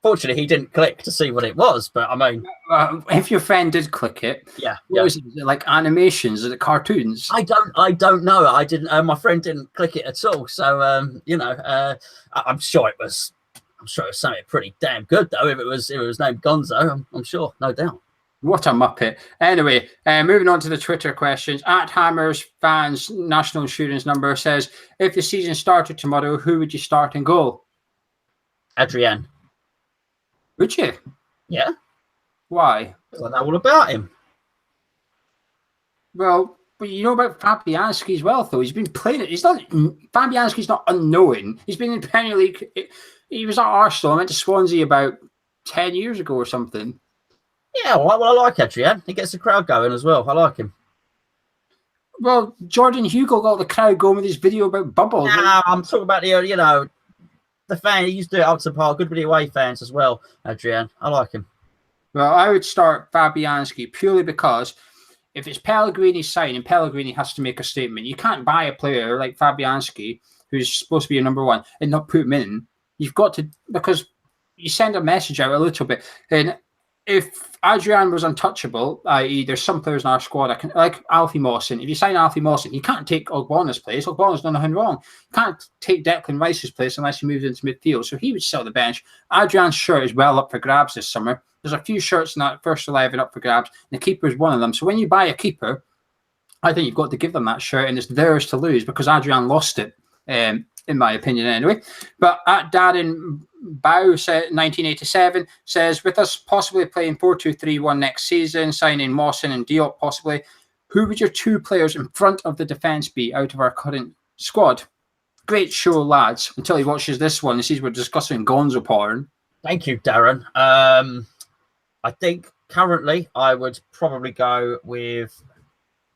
Fortunately, he didn't click to see what it was, but I mean, if your friend did click it, was it like animations? Is it cartoons? I don't know. I didn't. My friend didn't click it at all. So I'm sure it was. I'm sure it was something pretty damn good though. If it was named Gonzo, I'm sure, no doubt. What a muppet. Anyway, moving on to the Twitter questions. At Hammers Fans National Insurance Number says, if the season started tomorrow, who would you start in goal? Adrian. Would you? Yeah. Why? I know all about him. Well, but you know about Fabianski as well, though. He's been playing it. Fabianski's not unknown. He's been in the Premier League. He was at Arsenal. I went to Swansea about 10 years ago or something. Yeah, well, I like Adrian. He gets the crowd going as well. I like him. Well, Jordan Hugo got the crowd going with his video about bubbles. Nah, I'm talking about the fan. He used to do it up to par. Good with the away fans as well, Adrian. I like him. Well, I would start Fabianski purely because if it's Pellegrini's signing, Pellegrini has to make a statement. You can't buy a player like Fabianski, who's supposed to be your number one, and not put him in. You've got to, because you send a message out a little bit. And if Adrian was untouchable, i.e. there's some players in our squad that can, like Alfie Mawson. If you sign Alfie Mawson, you can't take Ogbonna's place. Ogbonna's done nothing wrong. You can't take Declan Rice's place unless he moves into midfield. So he would sit on the bench. Adrian's shirt is well up for grabs this summer. There's a few shirts in that first 11 up for grabs. And the keeper is one of them. So when you buy a keeper, I think you've got to give them that shirt, and it's theirs to lose because Adrian lost it, in my opinion anyway. But at Darren Bow 1987 says, with us possibly playing 4-2-3-1 next season, signing Mawson and Diop possibly, who would your two players in front of the defence be out of our current squad? Great show, lads. Until he watches this one and sees we're discussing Gonzo porn. Thank you, Darren. I think currently I would probably go with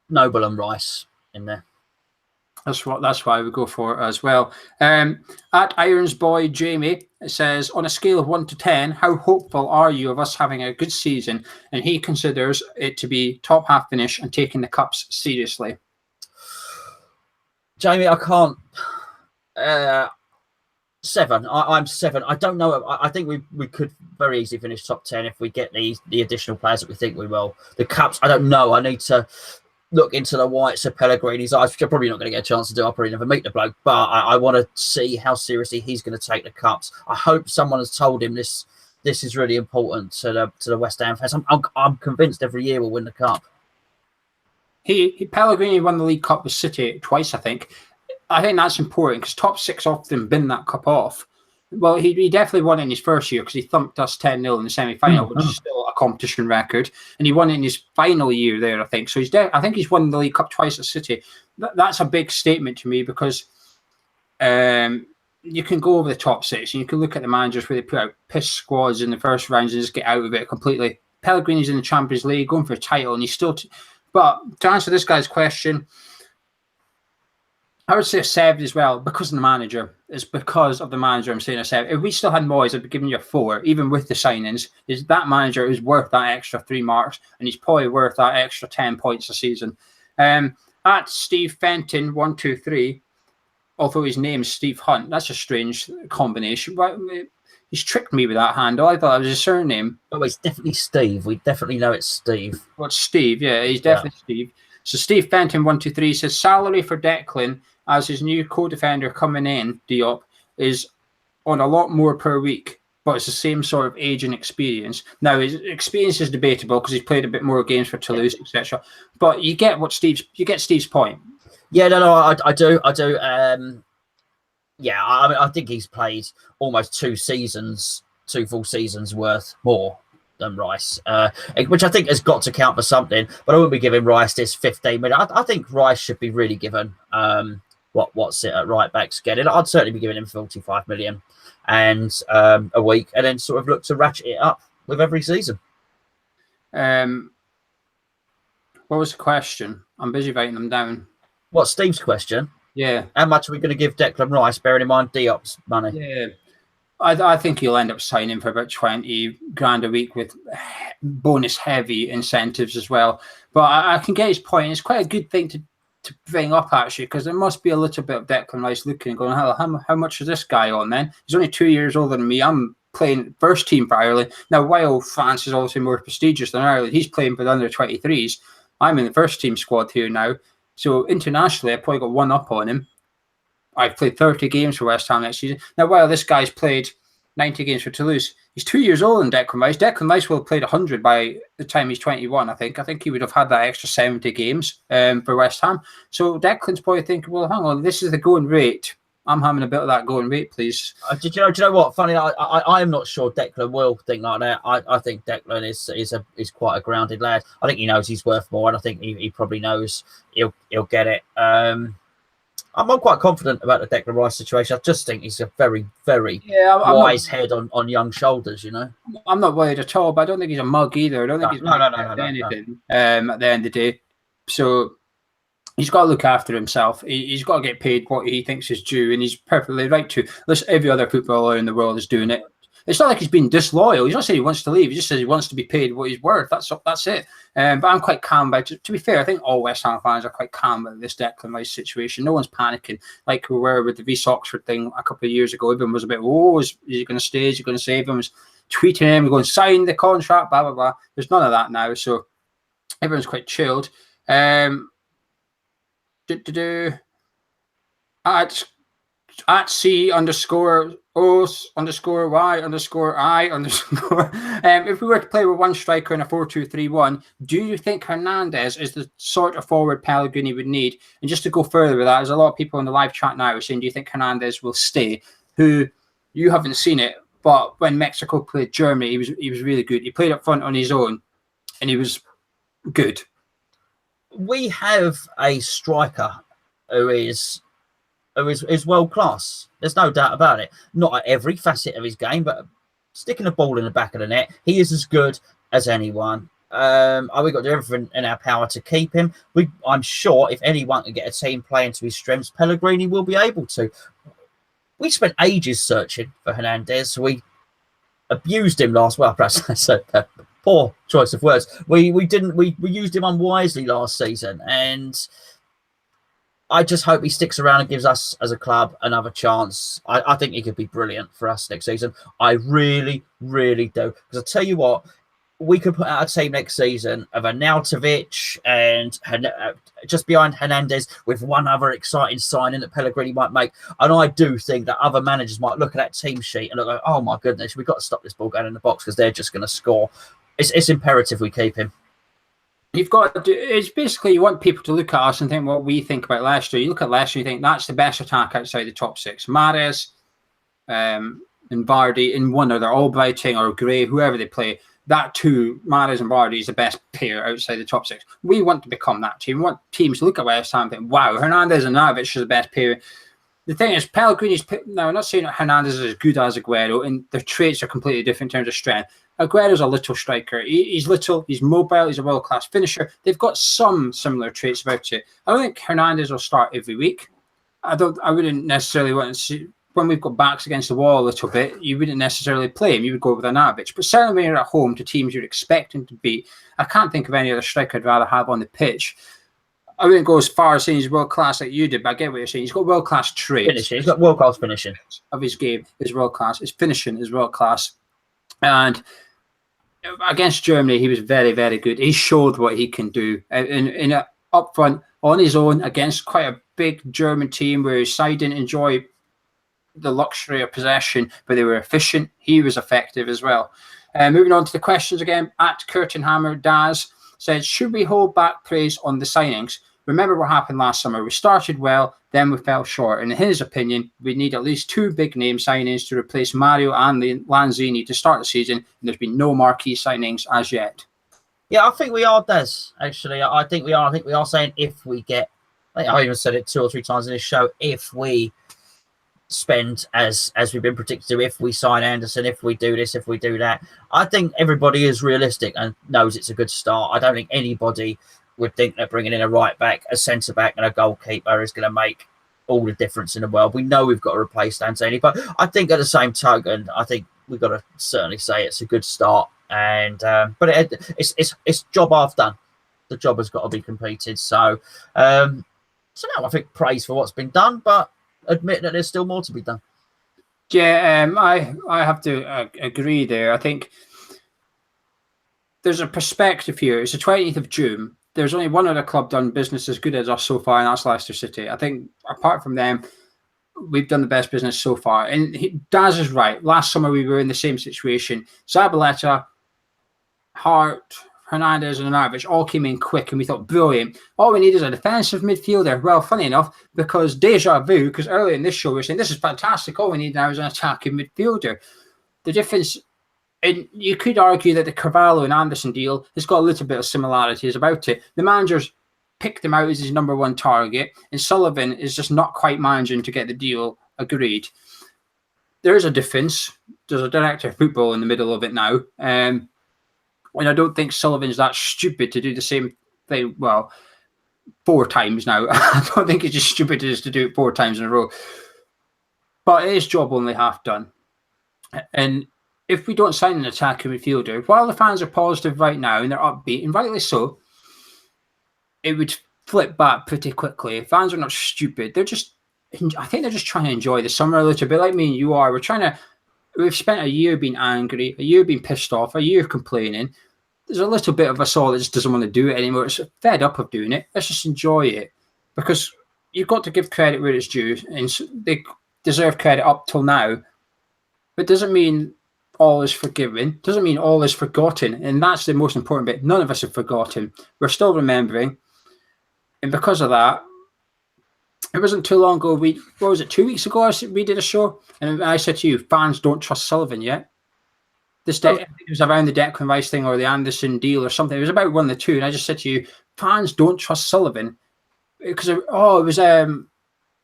Noble and Rice in there. That's why we go for it as well. At Irons Boy Jamie, it says, on a scale of 1 to 10, how hopeful are you of us having a good season? And he considers it to be top half finish and taking the cups seriously. Jamie, I can't. 7. I'm 7. I don't know. I think we could very easily finish top 10 if we get the additional players that we think we will. The cups, I don't know. I need to look into the whites of Pellegrini's eyes, which I'm probably not going to get a chance to do. I'll probably never meet the bloke, but I want to see how seriously he's going to take the cups. I hope someone has told him this is really important to the West Ham fans. I'm convinced every year we'll win the cup. Pellegrini won the League Cup with City twice, I think. I think that's important because top 6 often bin that cup off. Well, he definitely won it in his first year because he thumped us 10-0 in the semi-final, which is still a competition record. And he won it in his final year there, I think. So I think he's won the League Cup twice at City. That's a big statement to me because you can go over the top 6 and you can look at the managers where they put out piss squads in the first rounds and just get out of it completely. Pellegrini's in the Champions League going for a title and he's still... But to answer this guy's question, I would say a 7 as well because of the manager. It's because of the manager I'm saying a 7. If we still had Moyes, I'd be giving you a 4, even with the signings. Is that manager is worth that extra 3 marks and he's probably worth that extra 10 points a season. At Steve Fenton 123, although his name's Steve Hunt, that's a strange combination. But he's tricked me with that handle. I thought it was his surname. Oh, it's definitely Steve. We definitely know it's Steve. Well, Steve, yeah, he's definitely Steve. So Steve Fenton 123 says salary for Declan as his new co-defender coming in, Diop, is on a lot more per week, but it's the same sort of age and experience. Now, his experience is debatable because he's played a bit more games for Toulouse, etc. But you get Steve's point. Yeah, no, I do. Yeah, I mean, I think he's played almost 2 full seasons worth more than Rice, which I think has got to count for something. But I wouldn't be giving Rice this 15 million. I think Rice should be really given what's it at right back's getting. I'd certainly be giving him 45 million and a week, and then sort of look to ratchet it up with every season. What was the question? I'm busy writing them down. What's Steve's question? Yeah. How much are we going to give Declan Rice, bearing in mind Diop's money? Yeah. I think he'll end up signing for about 20 grand a week with bonus heavy incentives as well. But I can get his point. It's quite a good thing to bring up, actually, because there must be a little bit of Declan Rice looking and going, how much is this guy on then? He's only 2 years older than me. I'm playing first team for Ireland. Now, while France is obviously more prestigious than Ireland, he's playing for the under 23s. I'm in the first team squad here now. So internationally, I probably got one up on him. I've played 30 games for West Ham next season. Now, while this guy's played 90 games for Toulouse, he's 2 years older than Declan Rice. Declan Rice will have played 100 by the time he's 21, I think. I think he would have had that extra 70 games for West Ham. So Declan's probably thinking, well, hang on, this is the going rate. I'm having a bit of that going rate, please. Do you know what? Funny, I am not sure Declan will think like that. I think Declan is quite a grounded lad. I think he knows he's worth more, and I think he probably knows he'll get it. I'm quite confident about the Declan Rice situation. I just think he's a very, very wise head on young shoulders, you know. I'm not worried at all, but I don't think he's a mug either. I don't think no, anything at the end of the day. So he's got to look after himself. He's got to get paid what he thinks is due, and he's perfectly right to. Listen, every other footballer in the world is doing it. It's not like he's been disloyal. He's not saying he wants to leave. He just says he wants to be paid what he's worth. That's it. But I'm quite calm about it. To be fair, I think all West Ham fans are quite calm about this Declan Rice situation. No one's panicking like we were with the Reece Oxford thing a couple of years ago. Everyone was a bit, is he going to stay? Is he going to save him? Was tweeting him, going, sign the contract, blah, blah, blah. There's none of that now. So everyone's quite chilled. At C_O_Y_I_. If we were to play with one striker in a 4-2-3-1, do you think Hernandez is the sort of forward Pellegrini would need? And just to go further with that, there's a lot of people in the live chat now saying, do you think Hernandez will stay? Who, you haven't seen it, but when Mexico played Germany, he was really good. He played up front on his own, and he was good. We have a striker who is world class. There's no doubt about it. Not at every facet of his game, but sticking the ball in the back of the net, he is as good as anyone. We've got to do everything in our power to keep him. I'm sure if anyone can get a team playing to his strengths, Pellegrini will be able to. We spent ages searching for Hernandez. We abused him perhaps that's a poor choice of words. We used him unwisely last season, and I just hope he sticks around and gives us as a club another chance. I think he could be brilliant for us next season. I really, really do. Because I tell you what, we could put out a team next season of Arnautovic and just behind Hernandez with one other exciting signing that Pellegrini might make. And I do think that other managers might look at that team sheet and look, oh my goodness, we've got to stop this ball going in the box because they're just going to score. It's imperative we keep him. You've got to do, it's basically you want people to look at us and think what we think about Leicester. You look at Leicester, you think that's the best attack outside the top six. Mahrez and Vardy in one, or they're Albrighting or Gray, whoever they play. That too, Mahrez and Vardy is the best pair outside the top six. We want to become that team. We want teams to look at West Ham and think, wow, Hernandez and Arnautovic is the best pair. The thing is, Pellegrini's, now I'm not saying that Hernandez is as good as Aguero, and their traits are completely different in terms of strength. Aguero's a little striker. He's little, he's mobile, he's a world-class finisher. They've got some similar traits about it. I don't think Hernandez will start every week. I wouldn't necessarily want to see, when we've got backs against the wall a little bit, you wouldn't necessarily play him. You would go with Arnautovic. But certainly when you're at home to teams you're expecting to beat, I can't think of any other striker I'd rather have on the pitch. I wouldn't go as far as saying he's world-class like you did, but I get what you're saying. He's got world-class traits. Finishing. He's got world-class finishing. Of his game is world-class. His finishing is world-class. And against Germany, he was very, very good. He showed what he can do in up front on his own against quite a big German team where his side didn't enjoy the luxury of possession, but they were efficient. He was effective as well. Moving on to the questions again, at Curtin Hammer Daz said, should we hold back praise on the signings? Remember what happened last summer. We started well, then we fell short. And in his opinion, we need at least 2 big name signings to replace Mario and Lanzini to start the season. And there's been no marquee signings as yet. Yeah, I think we are, Des, actually. I think we are. I think we are saying if we get, I even said it 2 or 3 times in this show, if we spend as we've been predicted to, if we sign Anderson, if we do this, if we do that, I think everybody is realistic and knows it's a good start. I don't think anybody would think that bringing in a right back, a centre back, and a goalkeeper is going to make all the difference in the world. We know we've got to replace Lanzini, but I think at the same token, I think we've got to certainly say it's a good start. And but it's job half done. The job has got to be completed. So now I think praise for what's been done, but admit that there's still more to be done. Yeah, I have to agree there. I think there's a perspective here. It's the 20th of June. There's only one other club done business as good as us so far, and that's Leicester City. I think apart from them, we've done the best business so far. And Daz is right. Last summer, we were in the same situation. Zabaleta, Hart, Hernandez, and Anarovich all came in quick, and we thought, brilliant. All we need is a defensive midfielder. Well, funny enough, because deja vu, because earlier in this show, we were saying, this is fantastic. All we need now is an attacking midfielder. The difference, and you could argue that the Carvalho and Anderson deal has got a little bit of similarities about it. The manager's picked him out as his number 1 target, and Sullivan is just not quite managing to get the deal agreed. There is a difference. There's a director of football in the middle of it now. And I don't think Sullivan's that stupid to do the same thing, 4 times now. I don't think it's just stupid just to do it 4 times in a row. But it is job only half done. And if we don't sign an attacking midfielder, while the fans are positive right now and they're upbeat, and rightly so, it would flip back pretty quickly. Fans are not stupid. I think they're just trying to enjoy the summer a little bit, like me and you are. We've spent a year being angry, a year being pissed off, a year complaining. There's a little bit of us all that just doesn't want to do it anymore. It's fed up of doing it. Let's just enjoy it, because you've got to give credit where it's due, and they deserve credit up till now. But it doesn't mean all is forgiven. Doesn't mean all is forgotten, and that's the most important bit. None of us have forgotten. We're still remembering, and because of that, it wasn't too long ago. 2 weeks ago? We did a show, and I said to you, fans don't trust Sullivan yet. It was around the Declan Rice thing or the Anderson deal or something. It was about one of the two, and I just said to you, fans don't trust Sullivan because it was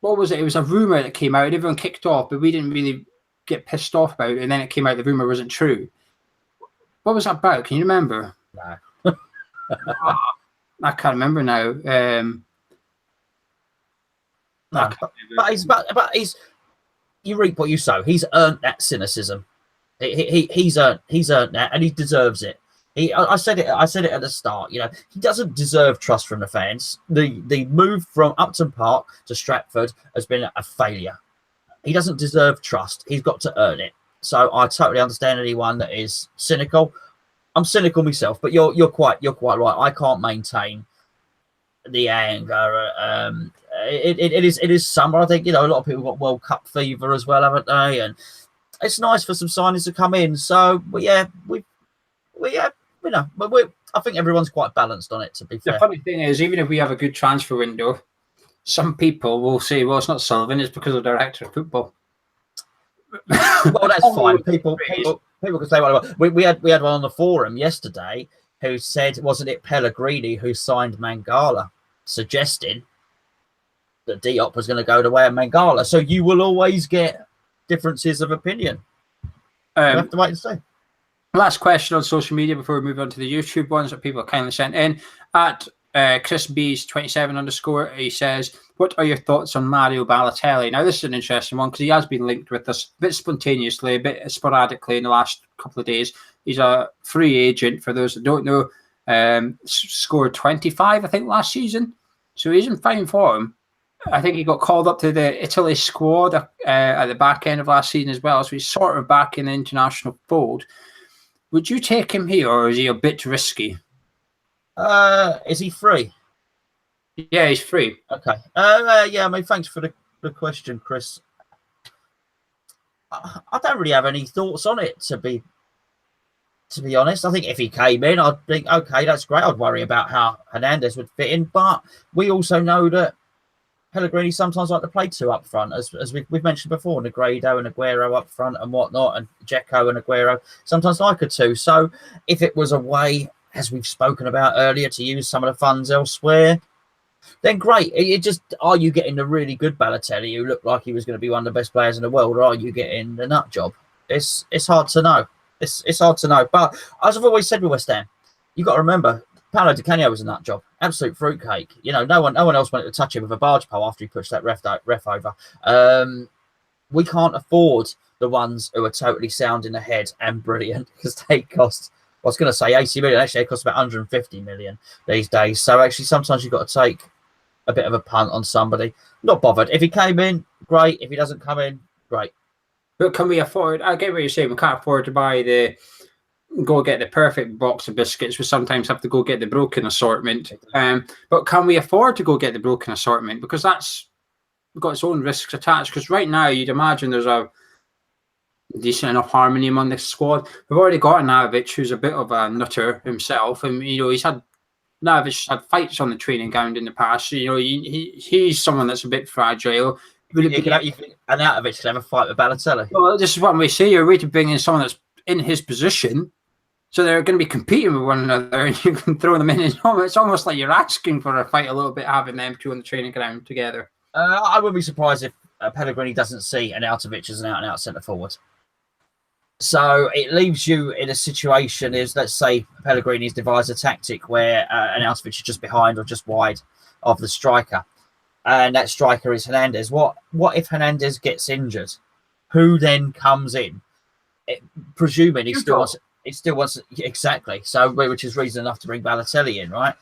what was it? It was a rumor that came out. Everyone kicked off, but we didn't really get pissed off about it. And then it came out the rumor wasn't true. What was that about? Can you remember? No. I can't remember now. But you reap what you sow. He's earned that cynicism. He's earned that, and he deserves it. I said it at the start. He doesn't deserve trust from the fans. The move from Upton Park to Stratford has been a failure. He doesn't deserve trust. He's got to earn it. So I totally understand anyone that is cynical. I'm cynical myself, but you're quite right. I can't maintain the anger. It is summer. I think a lot of people got World Cup fever as well, haven't they? And it's nice for some signings to come in. So I think everyone's quite balanced on it, to be fair. The funny thing is, even if we have a good transfer window, some people will say, well, it's not Sullivan, it's because of the director of football. Well, that's fine. People can say whatever. We had one on the forum yesterday who said, wasn't it Pellegrini who signed Mangala, suggesting that Diop was going to go the way of Mangala. So you will always get differences of opinion. You have to wait and see. Last question on social media before we move on to the YouTube ones that people kindly sent in. At Chris B's 27_, he says, what are your thoughts on Mario Balotelli? Now, this is an interesting one because he has been linked with us a bit spontaneously, a bit sporadically in the last couple of days. He's a free agent, for those that don't know. Scored 25, I think, last season. So he's in fine form. I think he got called up to the Italy squad at the back end of last season as well. So he's sort of back in the international fold. Would you take him here, or is he a bit risky? Is he free? Yeah, he's free. Okay. Thanks for the question, Chris. I don't really have any thoughts on it, to be honest. I think if he came in, I'd think, okay, that's great. I'd worry about how Hernandez would fit in, but we also know that Pellegrini sometimes like to play two up front, as we've mentioned before, Negredo and Aguero up front and whatnot, and Dzeko and Aguero sometimes like a two. So if it was a way, as we've spoken about earlier, to use some of the funds elsewhere, then great. It just, are you getting the really good Balotelli who looked like he was going to be one of the best players in the world, or are you getting the nut job? It's hard to know. It's hard to know. But as I've always said with West Ham, you've got to remember, Paolo Di Canio was a nut job, absolute fruitcake. You know, no one else wanted to touch him with a barge pole after he pushed that ref over. We can't afford the ones who are totally sound in the head and brilliant, because they cost, I was going to say 80 million. Actually, they cost about 150 million these days. So actually, sometimes you've got to take a bit of a punt on somebody. Not bothered. If he came in, great. If he doesn't come in, great. But can we afford? I get what you're saying. We can't afford to go get the perfect box of biscuits. We sometimes have to go get the broken assortment. But can we afford to go get the broken assortment? Because that's got its own risks attached. Because right now, you'd imagine there's a decent enough harmony among the squad. We've already got Navich, who's a bit of a nutter himself, and Navich had fights on the training ground in the past. So, he's someone that's a bit fragile. And Arnautovic can have a fight with Balotelli. Well, this is what we say. You're ready to bring in someone that's in his position, so they're going to be competing with one another, and you can throw them in. It's almost like you're asking for a fight a little bit, having them two on the training ground together. I wouldn't be surprised if Pellegrini doesn't see Arnautovic as an out-and-out centre forward. So it leaves you in a situation, let's say Pellegrini's devised a tactic where Arnautovic is just behind or just wide of the striker, and that striker is Hernandez. What if Hernandez gets injured? Who then comes in? Presuming he still wants exactly. So, which is reason enough to bring Balotelli in, right?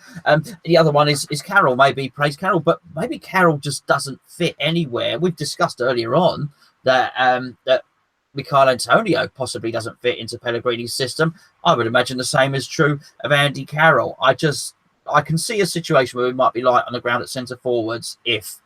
The other one is Carroll. Maybe he plays Carroll, but maybe Carroll just doesn't fit anywhere. We've discussed earlier on that Michail Antonio possibly doesn't fit into Pellegrini's system. I would imagine the same is true of Andy Carroll. I can see a situation where we might be light on the ground at centre forwards if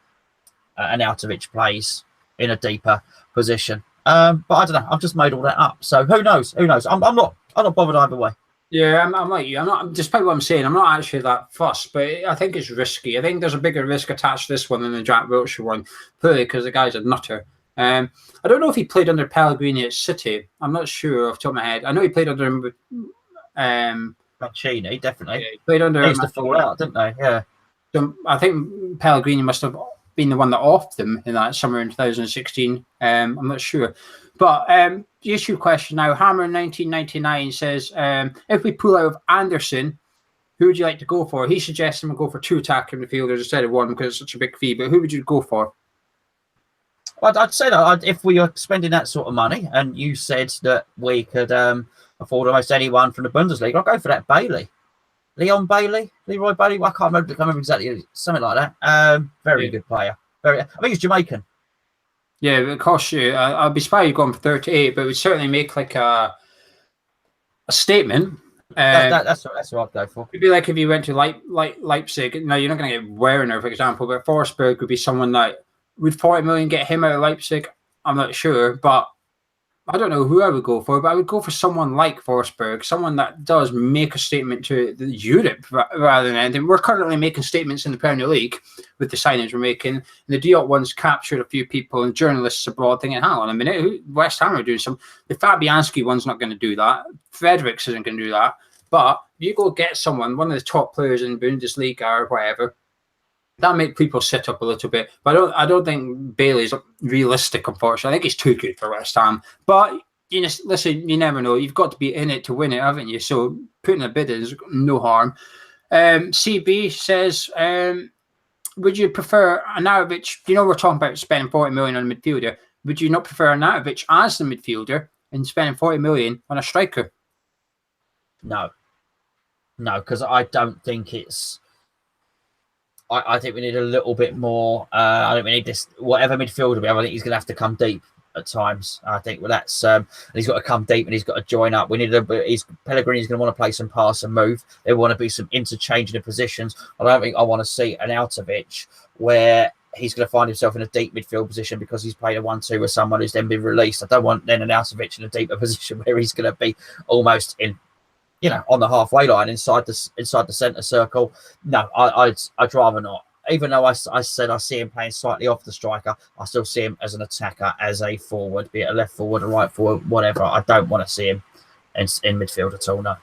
Arnautovic plays in a deeper position. But I don't know. I've just made all that up. So who knows? Who knows? I'm not bothered either way. Yeah, I'm like you. I'm not. Despite what I'm saying, I'm not actually that fussed. But I think it's risky. I think there's a bigger risk attached to this one than the Jack Wilshere one, purely because the guy's a nutter. I don't know if he played under Pellegrini at City. I'm not sure off the top of my head. I know he played under him. Mancini, definitely. Yeah, he played under. They used to fall out, didn't they? Yeah. So I think Pellegrini must have been the one that offed them in that summer in 2016. I'm not sure. But the issue question now, Hammer 1999 says, if we pull out of Anderson, who would you like to go for? He suggests we go for two attacking midfielders instead of one because it's such a big fee. But who would you go for? I'd say that if we are spending that sort of money, and you said that we could afford almost anyone from the Bundesliga, I'll go for that Bailey. Leroy Bailey? I can't remember exactly. Something like that. Very good player. I think he's Jamaican. Yeah, it costs you. I'd be surprised you're going for 38, but it would certainly make like a statement. That's what I'd go for. It'd be like if you went to Leipzig. No, you're not going to get Werner, for example, but Forsberg would be someone that would 40 million get him out of Leipzig. I'm not sure, but I don't know who I would go for, but I would go for someone like Forsberg, someone that does make a statement to Europe rather than anything. We're currently making statements in the Premier League with the signings we're making. And the Diop one's captured a few people and journalists abroad thinking, hang on a minute, West Ham are doing some. The Fabianski one's not going to do that. Fredericks isn't going to do that. But you go get someone, one of the top players in Bundesliga or whatever, that make people sit up a little bit. But I don't think Bailey's realistic, unfortunately. I think he's too good for West Ham. But listen, you never know. You've got to be in it to win it, haven't you? So putting a bid in is no harm. CB says, would you prefer Arnautovic? We're talking about spending 40 million on a midfielder. Would you not prefer Arnautovic as the midfielder and spending 40 million on a striker? No, because I don't think it's. I think we need a little bit more. I think we need this. Whatever midfielder we have, I think he's going to have to come deep at times. I think that's and he's got to come deep and he's got to join up. We need Pellegrini's going to want to play some pass and move. There want to be some interchanging of positions. I don't think I want to see an Arnautovic where he's going to find himself in a deep midfield position because he's played a 1-2 with someone who's then been released. I don't want then Arnautovic in a deeper position where he's going to be almost in, on the halfway line inside the centre circle. No, I'd rather not. Even though I said I see him playing slightly off the striker, I still see him as an attacker, as a forward, be it a left forward, a right forward, whatever. I don't want to see him in midfield at all, no.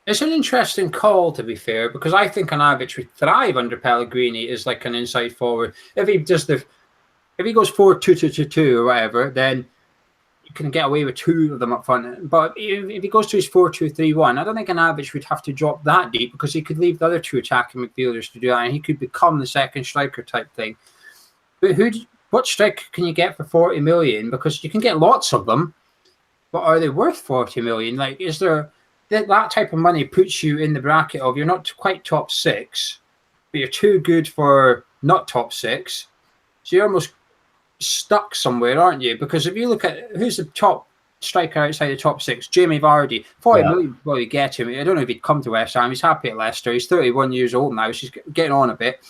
It's an interesting call, to be fair, because I think Arnautovic would thrive under Pellegrini as like an inside forward. If he goes 4-2-2-2 or whatever, then you can get away with two of them up front. But if he goes to his 4-2-3-1, I don't think Arnautovic would have to drop that deep, because he could leave the other two attacking midfielders to do that, and he could become the second striker type thing. But what striker can you get for 40 million? Because you can get lots of them, but are they worth 40 million? Like, is there that type of money puts you in the bracket of you're not quite top 6, but you're too good for not top 6. So you're almost stuck somewhere, aren't you? Because if you look at who's the top striker outside the top 6, Jamie Vardy, 40 million would probably get him. I don't know if he'd come to West Ham. He's happy at Leicester. He's 31 years old now. So he's getting on a bit.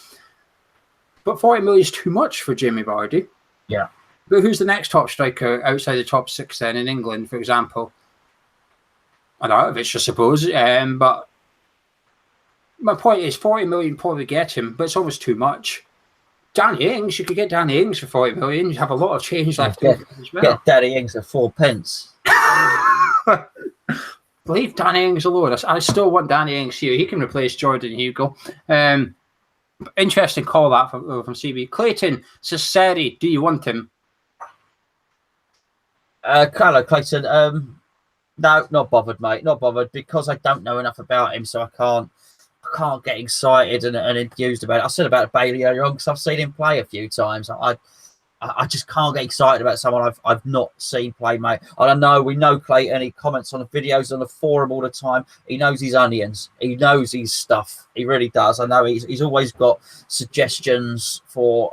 But 40 million is too much for Jamie Vardy. Yeah. But who's the next top striker outside the top 6 then in England, for example? Arnautovic, I suppose. But my point is 40 million probably get him, but it's almost too much. Danny Ings, you could get Danny Ings for 40 million. You have a lot of change left over as well. Get Danny Ings for 4 pence. Leave Danny Ings alone. I still want Danny Ings here. He can replace Jordan Hugo. Interesting call that from CB. Clayton says, Seri, do you want him? Hello, Clayton. No, not bothered, mate. Not bothered, because I don't know enough about him, so I can't get excited and enthused about it. I said about Bailey earlier on because I've seen him play a few times. I just can't get excited about someone I've not seen play, mate. I know we know Clayton. He comments on the videos on the forum all the time. He knows his onions. He knows his stuff. He really does. I know he's always got suggestions for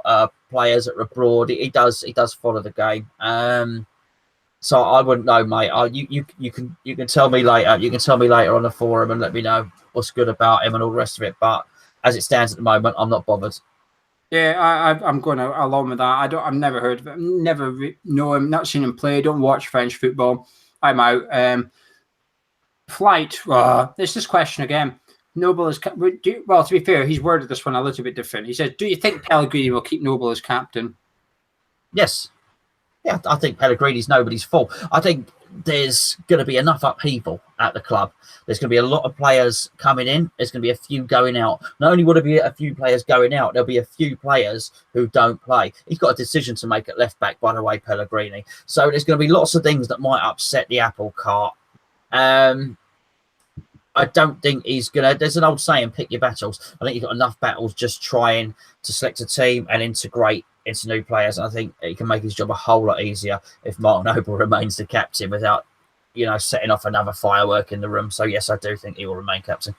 players that are abroad. He does follow the game. So I wouldn't know, mate. You can tell me later. You can tell me later on the forum and let me know what's good about him and all the rest of it. But as it stands at the moment, I'm not bothered. Yeah, I'm going along with that. I've never heard of him, never know him, not seen him play. Don't watch French football. I'm out. Flight. There's this question again. Noble is well. To be fair, he's worded this one a little bit different. He says, "Do you think Pellegrini will keep Noble as captain?" Yes. Yeah, I think Pellegrini's nobody's fault. I think there's going to be enough upheaval at the club. There's going to be a lot of players coming in. There's going to be a few going out. Not only will there be a few players going out, there'll be a few players who don't play. He's got a decision to make at left back, by the way, Pellegrini. So there's going to be lots of things that might upset the apple cart. I don't think he's going to... There's an old saying, pick your battles. I think you've got enough battles just trying to select a team and integrate into new players. And I think he can make his job a whole lot easier if Mark Noble remains the captain without, setting off another firework in the room. So, yes, I do think he will remain captain.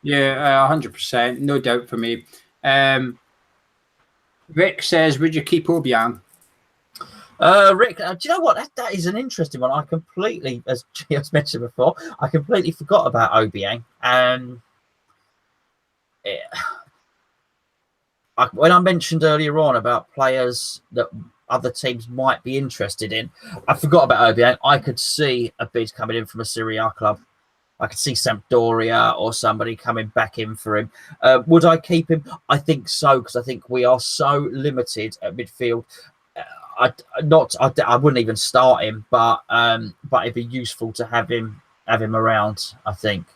Yeah, 100%. No doubt for me. Rick says, would you keep Obiang? Rick, do you know what? That is an interesting one. I completely, as Gio's mentioned before, I completely forgot about Obiang. When I mentioned earlier on about players that other teams might be interested in, I forgot about Obiang. I could see a bid coming in from a Serie A club. I could see Sampdoria or somebody coming back in for him. Would I keep him? I think so, because I think we are so limited at midfield. I wouldn't even start him, but it'd be useful to have him around. I think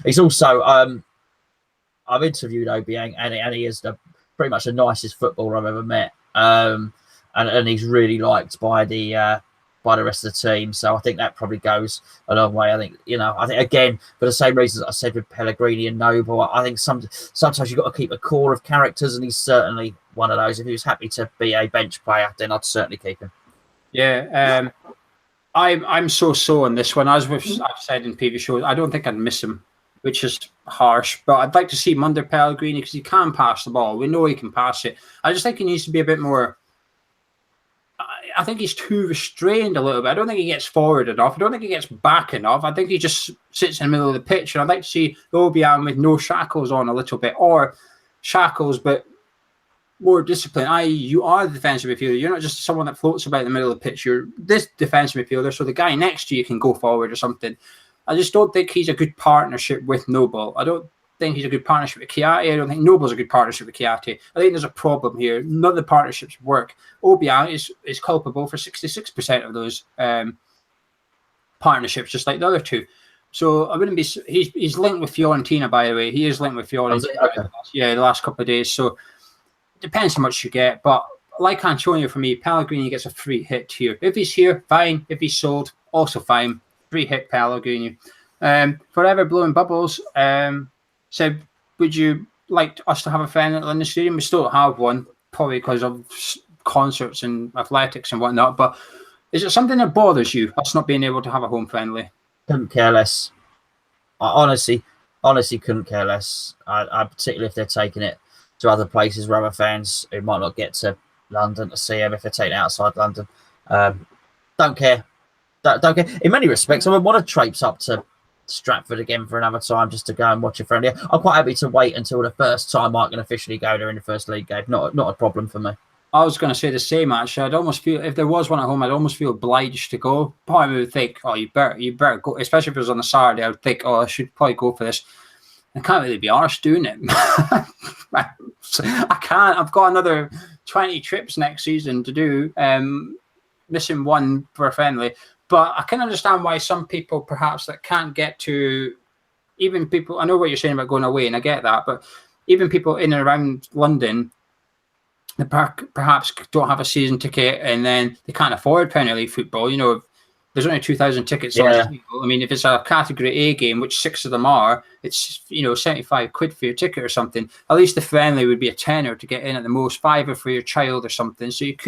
he's also. I've interviewed Obiang, and he is pretty much the nicest footballer I've ever met. And he's really liked by the rest of the team. So I think that probably goes a long way. I think again, for the same reasons I said with Pellegrini and Noble, I think sometimes you've got to keep a core of characters, and he's certainly one of those. If he was happy to be a bench player, then I'd certainly keep him. Yeah, I'm so on this one. As I've said in previous shows, I don't think I'd miss him, which is harsh. But I'd like to see him under Pellegrini because he can pass the ball. We know he can pass it. I just think he needs to be a bit more... I think he's too restrained a little bit. I don't think he gets forward enough. I don't think he gets back enough. I think he just sits in the middle of the pitch. And I'd like to see Obiang with no shackles on a little bit, or shackles, but more discipline, i.e. you are the defensive midfielder. You're not just someone that floats about in the middle of the pitch. You're this defensive midfielder, so the guy next to you can go forward or something. I just don't think he's a good partnership with Noble. I don't think he's a good partnership with Chiati. I don't think Noble's a good partnership with Chiati. I think there's a problem here. None of the partnerships work. Obiang is culpable for 66% of those partnerships, just like the other two. So I wouldn't be. He's linked with Fiorentina, by the way. He is linked with Fiorentina. Okay. Yeah, the last couple of days. So depends how much you get. But like Antonio, for me, Pellegrini gets a free hit here. If he's here, fine. If he's sold, also fine. Free hit Pellegrini. Forever blowing bubbles. Said, would you like us to have a fan in the stadium? We still don't have one, probably because of concerts and athletics and whatnot. But is it something that bothers you, us not being able to have a home friendly? Couldn't care less. I honestly couldn't care less. I particularly if they're taking it to other places where other fans who might not get to London to see them, if they're taking it outside London. Don't care. Don't care. In many respects, I would want to traipse up to Stratford again for another time just to go and watch a friendly. I'm quite happy to wait until the first time I can officially go there in the first league game. Not a problem for me. I was going to say the same, actually. I'd almost feel, if there was one at home, I'd almost feel obliged to go. Part of me would think, oh, you better go, especially if it was on a Saturday. I would think, oh, I should probably go for this. I can't really be arsed doing it. I can't. I've got another 20 trips next season to do, missing one for a friendly. But I can understand why some people perhaps that can't get to, even people, I know what you're saying about going away, and I get that, but even people in and around London that perhaps don't have a season ticket and then they can't afford Premier League football. You know, there's only 2,000 tickets on the table. I mean, if it's a Category A game, which 6 of them are, it's, you know, 75 quid for your ticket or something. At least the friendly would be a tenner to get in at the most, £5 for your child or something. So it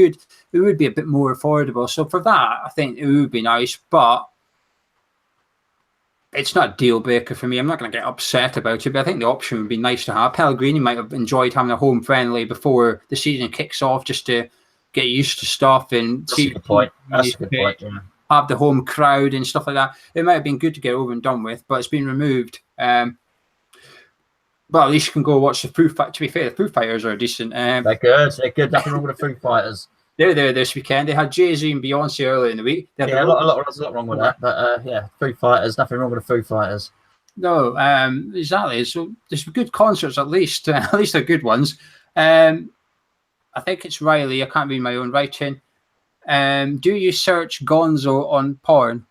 would be a bit more affordable. So for that, I think it would be nice, but it's not a deal breaker for me. I'm not going to get upset about it, but I think the option would be nice to have. Pellegrini might have enjoyed having a home friendly before the season kicks off, just to get used to stuff and That's a good point. That's a good point. Yeah. Have the home crowd and stuff like that. It might have been good to get over and done with, but it's been removed. But at least you can go watch the Foo Fighters. To be fair, the Foo Fighters are decent. They're good. They're good. Nothing wrong with the Foo Fighters. They're there this weekend. They had Jay-Z and Beyonce earlier in the week. There's a lot wrong with that. But yeah, Foo Fighters. Nothing wrong with the Foo Fighters. No, exactly. So there's good concerts at least. At least they're good ones. I think it's Riley. I can't read my own writing. Do you search Gonzo on porn?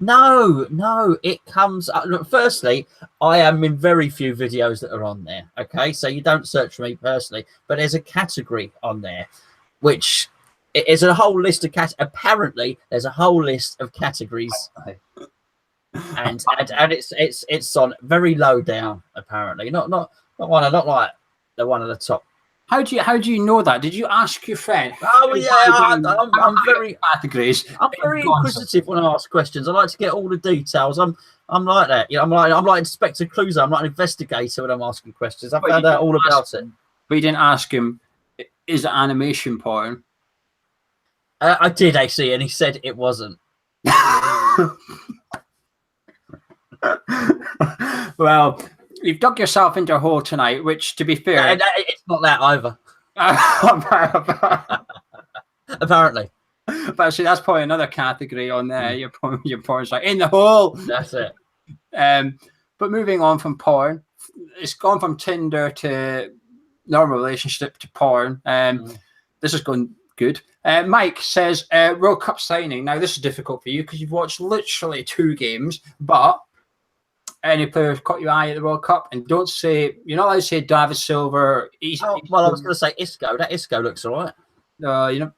No, it comes up. Look, firstly, I am in very few videos that are on there. Okay, so you don't search for me personally, but there's a category on there, which is a whole list of apparently there's a whole list of categories, and it's on very low down. Apparently, not like the one at the top. How do you know that? Did you ask your friend? Oh yeah, I'm very categories. I'm very inquisitive when I ask questions. I like to get all the details. I'm like that. You know, I'm like Inspector Clouseau. I'm like an investigator when I'm asking questions. I found out all about it. But you didn't ask him, is it animation porn? I did actually, and he said it wasn't. Well, you've dug yourself into a hole tonight, which, to be fair... it's not that either. Apparently. But see, that's probably another category on there. Your porn's like, in the hole! That's it. But moving on from porn, it's gone from Tinder to normal relationship to porn. This is going good. Mike says, World Cup signing. Now, this is difficult for you because you've watched literally 2 games, but... any player caught your eye at the World Cup, and don't say, you're not allowed to say David Silva. I was going to say Isco. That Isco looks all right. You know,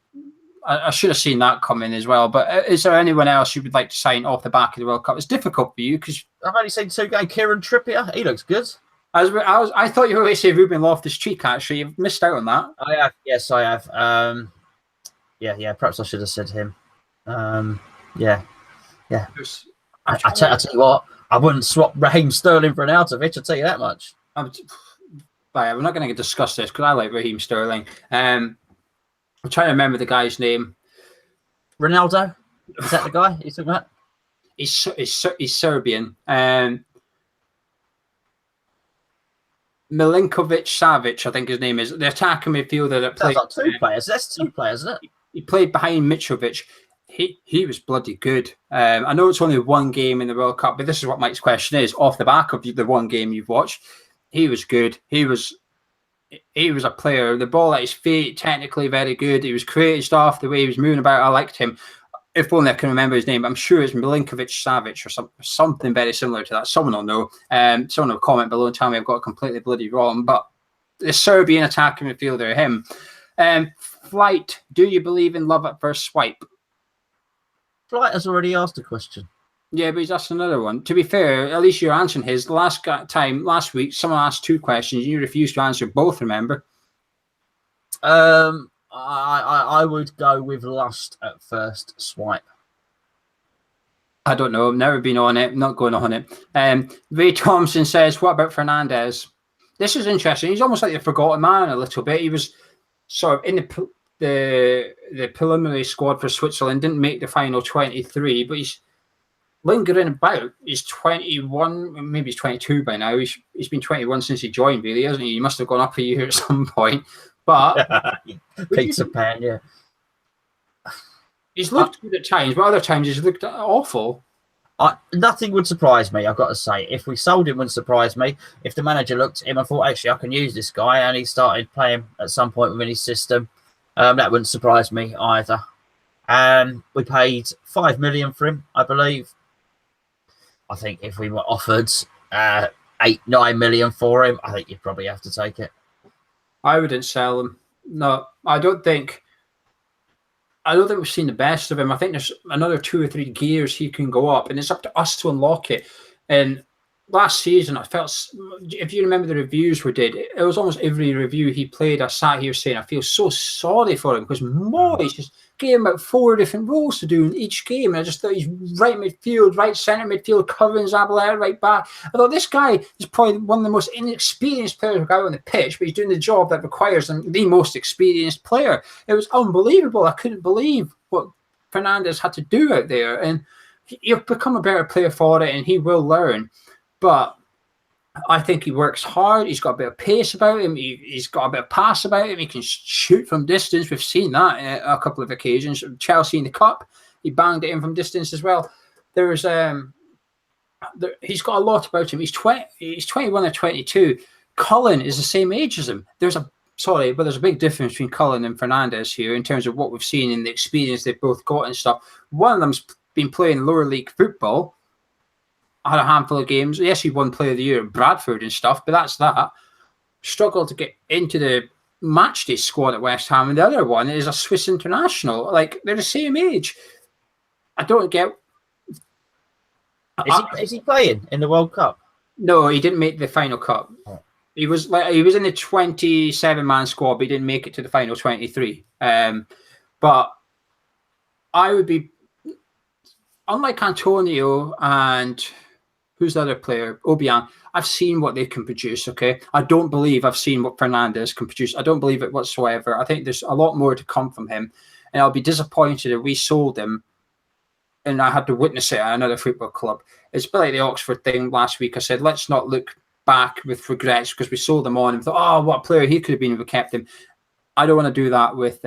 I should have seen that coming as well. But is there anyone else you would like to sign off the back of the World Cup? It's difficult for you because I've only seen 2 games. Kieran Trippier, he looks good. I thought you were going to say Ruben Loftus-Cheek. Actually, you've missed out on that. I have. Yes, I have. Yeah. Perhaps I should have said him. Yeah. I tell you what. I wouldn't swap Raheem Sterling for an Arnautovic, I'll tell you that much. Right, we're not going to discuss this because I like Raheem Sterling. I'm trying to remember the guy's name. Ronaldo? Is that the guy you're talking about? He's Serbian. Milinkovic-Savic, I think his name is, the attacking midfielder that played. That's like two players. That's two players, isn't it? He played behind Mitrovic. He was bloody good. I know it's only one game in the World Cup, but this is what Mike's question is. Off the back of the one game you've watched, he was good. He was a player. The ball at his feet, technically very good. He was creating stuff. The way he was moving about, I liked him. If only I can remember his name. I'm sure it's Milinkovic-Savic or something very similar to that. Someone will know. Someone will comment below and tell me I've got it completely bloody wrong. But the Serbian attacking midfielder, him. Flight, do you believe in love at first swipe? Flight has already asked a question. Yeah, but he's asked another one. To be fair, at least you're answering his. Last week, someone asked 2 questions. You refused to answer both, remember? I would go with lust at first swipe. I don't know. I've never been on it. Not going on it. Ray Thompson says, what about Fernandez? This is interesting. He's almost like the forgotten man a little bit. He was sort of in the preliminary squad for Switzerland, didn't make the final 23, but he's lingering about. He's 21, maybe he's 22 by now. He's been 21 since he joined, really, hasn't he? He must have gone up a year at some point. But Pizza pan, yeah. He's looked good at times, but other times he's looked awful. Nothing would surprise me, I've got to say. If we sold him, wouldn't surprise me. If the manager looked at him and thought, actually, I can use this guy, and he started playing at some point within his system, that wouldn't surprise me either. We paid 5 million for him, I believe. I think if we were offered 8-9 million for him, I think you'd probably have to take it. I wouldn't sell him. No, I don't think we've seen the best of him. I think there's another 2 or 3 gears he can go up, and it's up to us to unlock it. And last season, I felt, if you remember the reviews we did, it was almost every review he played, I sat here saying I feel so sorry for him because Moyes just gave him about 4 different roles to do in each game. And I just thought he's right midfield, right centre midfield, covering Zabaleta, right back. I thought this guy is probably one of the most inexperienced players we've got on the pitch, but he's doing the job that requires him, the most experienced player. It was unbelievable. I couldn't believe what Fernandez had to do out there. And he'll become a better player for it, and he will learn. But I think he works hard. He's got a bit of pace about him. He's got a bit of pass about him. He can shoot from distance. We've seen that a couple of occasions. Chelsea in the Cup, he banged it in from distance as well. He's got a lot about him. He's 21 or 22. Cullen is the same age as him. There's a big difference between Cullen and Fernandez here in terms of what we've seen and the experience they've both got and stuff. One of them's been playing lower league football. Had a handful of games. Yes, he won Player of the Year at Bradford and stuff, but that's that. Struggled to get into the matchday squad at West Ham, and the other one is a Swiss international. Like, they're the same age. I don't get. Is he playing in the World Cup? No, he didn't make the final cup. Oh. He was in the 27-man squad, but he didn't make it to the final 23. But I would be, unlike Antonio and who's the other player? Obiang. I've seen what they can produce, okay? I don't believe I've seen what Fernandez can produce. I don't believe it whatsoever. I think there's a lot more to come from him. And I'll be disappointed if we sold him and I had to witness it at another football club. It's a bit like the Oxford thing last week. I said, let's not look back with regrets because we sold him on and thought, oh, what a player he could have been if we kept him. I don't want to do that with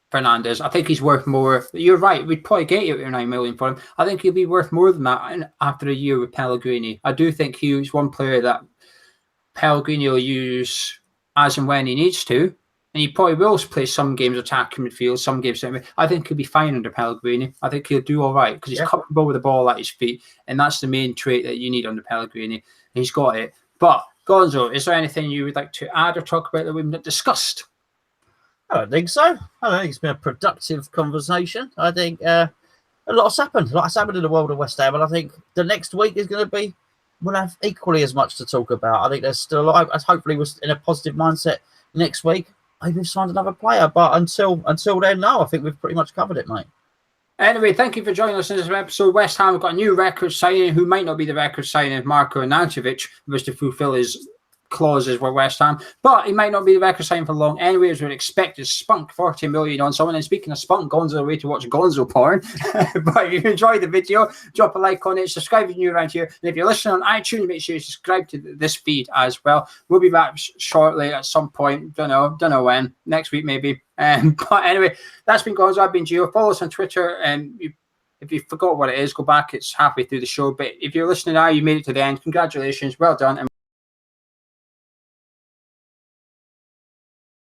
Fernandez. I think he's worth more. You're right. We'd probably get 8 or 9 million for him. I think he'll be worth more than that after a year with Pellegrini. I do think he's one player that Pellegrini will use as and when he needs to. And he probably will play some games attacking midfield, some games. I think he'll be fine under Pellegrini. I think he'll do all right because he's comfortable with the ball at his feet. And that's the main trait that you need under Pellegrini. He's got it. But, Gonzo, is there anything you would like to add or talk about that we've not discussed? I don't think so. I think it's been a productive conversation. I think a lot's happened. A lot's happened in the world of West Ham. And I think the next week is going to be, we'll have equally as much to talk about. I think there's still a lot. Hopefully we're in a positive mindset next week. Maybe we've signed another player. But until then, no, I think we've pretty much covered it, mate. Anyway, thank you for joining us in this episode. West Ham have got a new record signing who might not be the record signing of Marko Arnautovic, who was to fulfill his clauses with West Ham, but he might not be the record signing for long anyway, as we'd expect. Is spunk 40 million on someone. And speaking of spunk, Gonzo away to watch Gonzo porn. But if you enjoyed the video, drop a like on it, subscribe if you're new around here, and if you're listening on iTunes, make sure you subscribe to this feed as well. We'll be back shortly at some point, don't know when, next week maybe. But anyway, that's been Gonzo. I've been Geo. Follow us on Twitter, and if you forgot what it is, go back. It's halfway through the show. But if you're listening now, you made it to the end. Congratulations, well done. And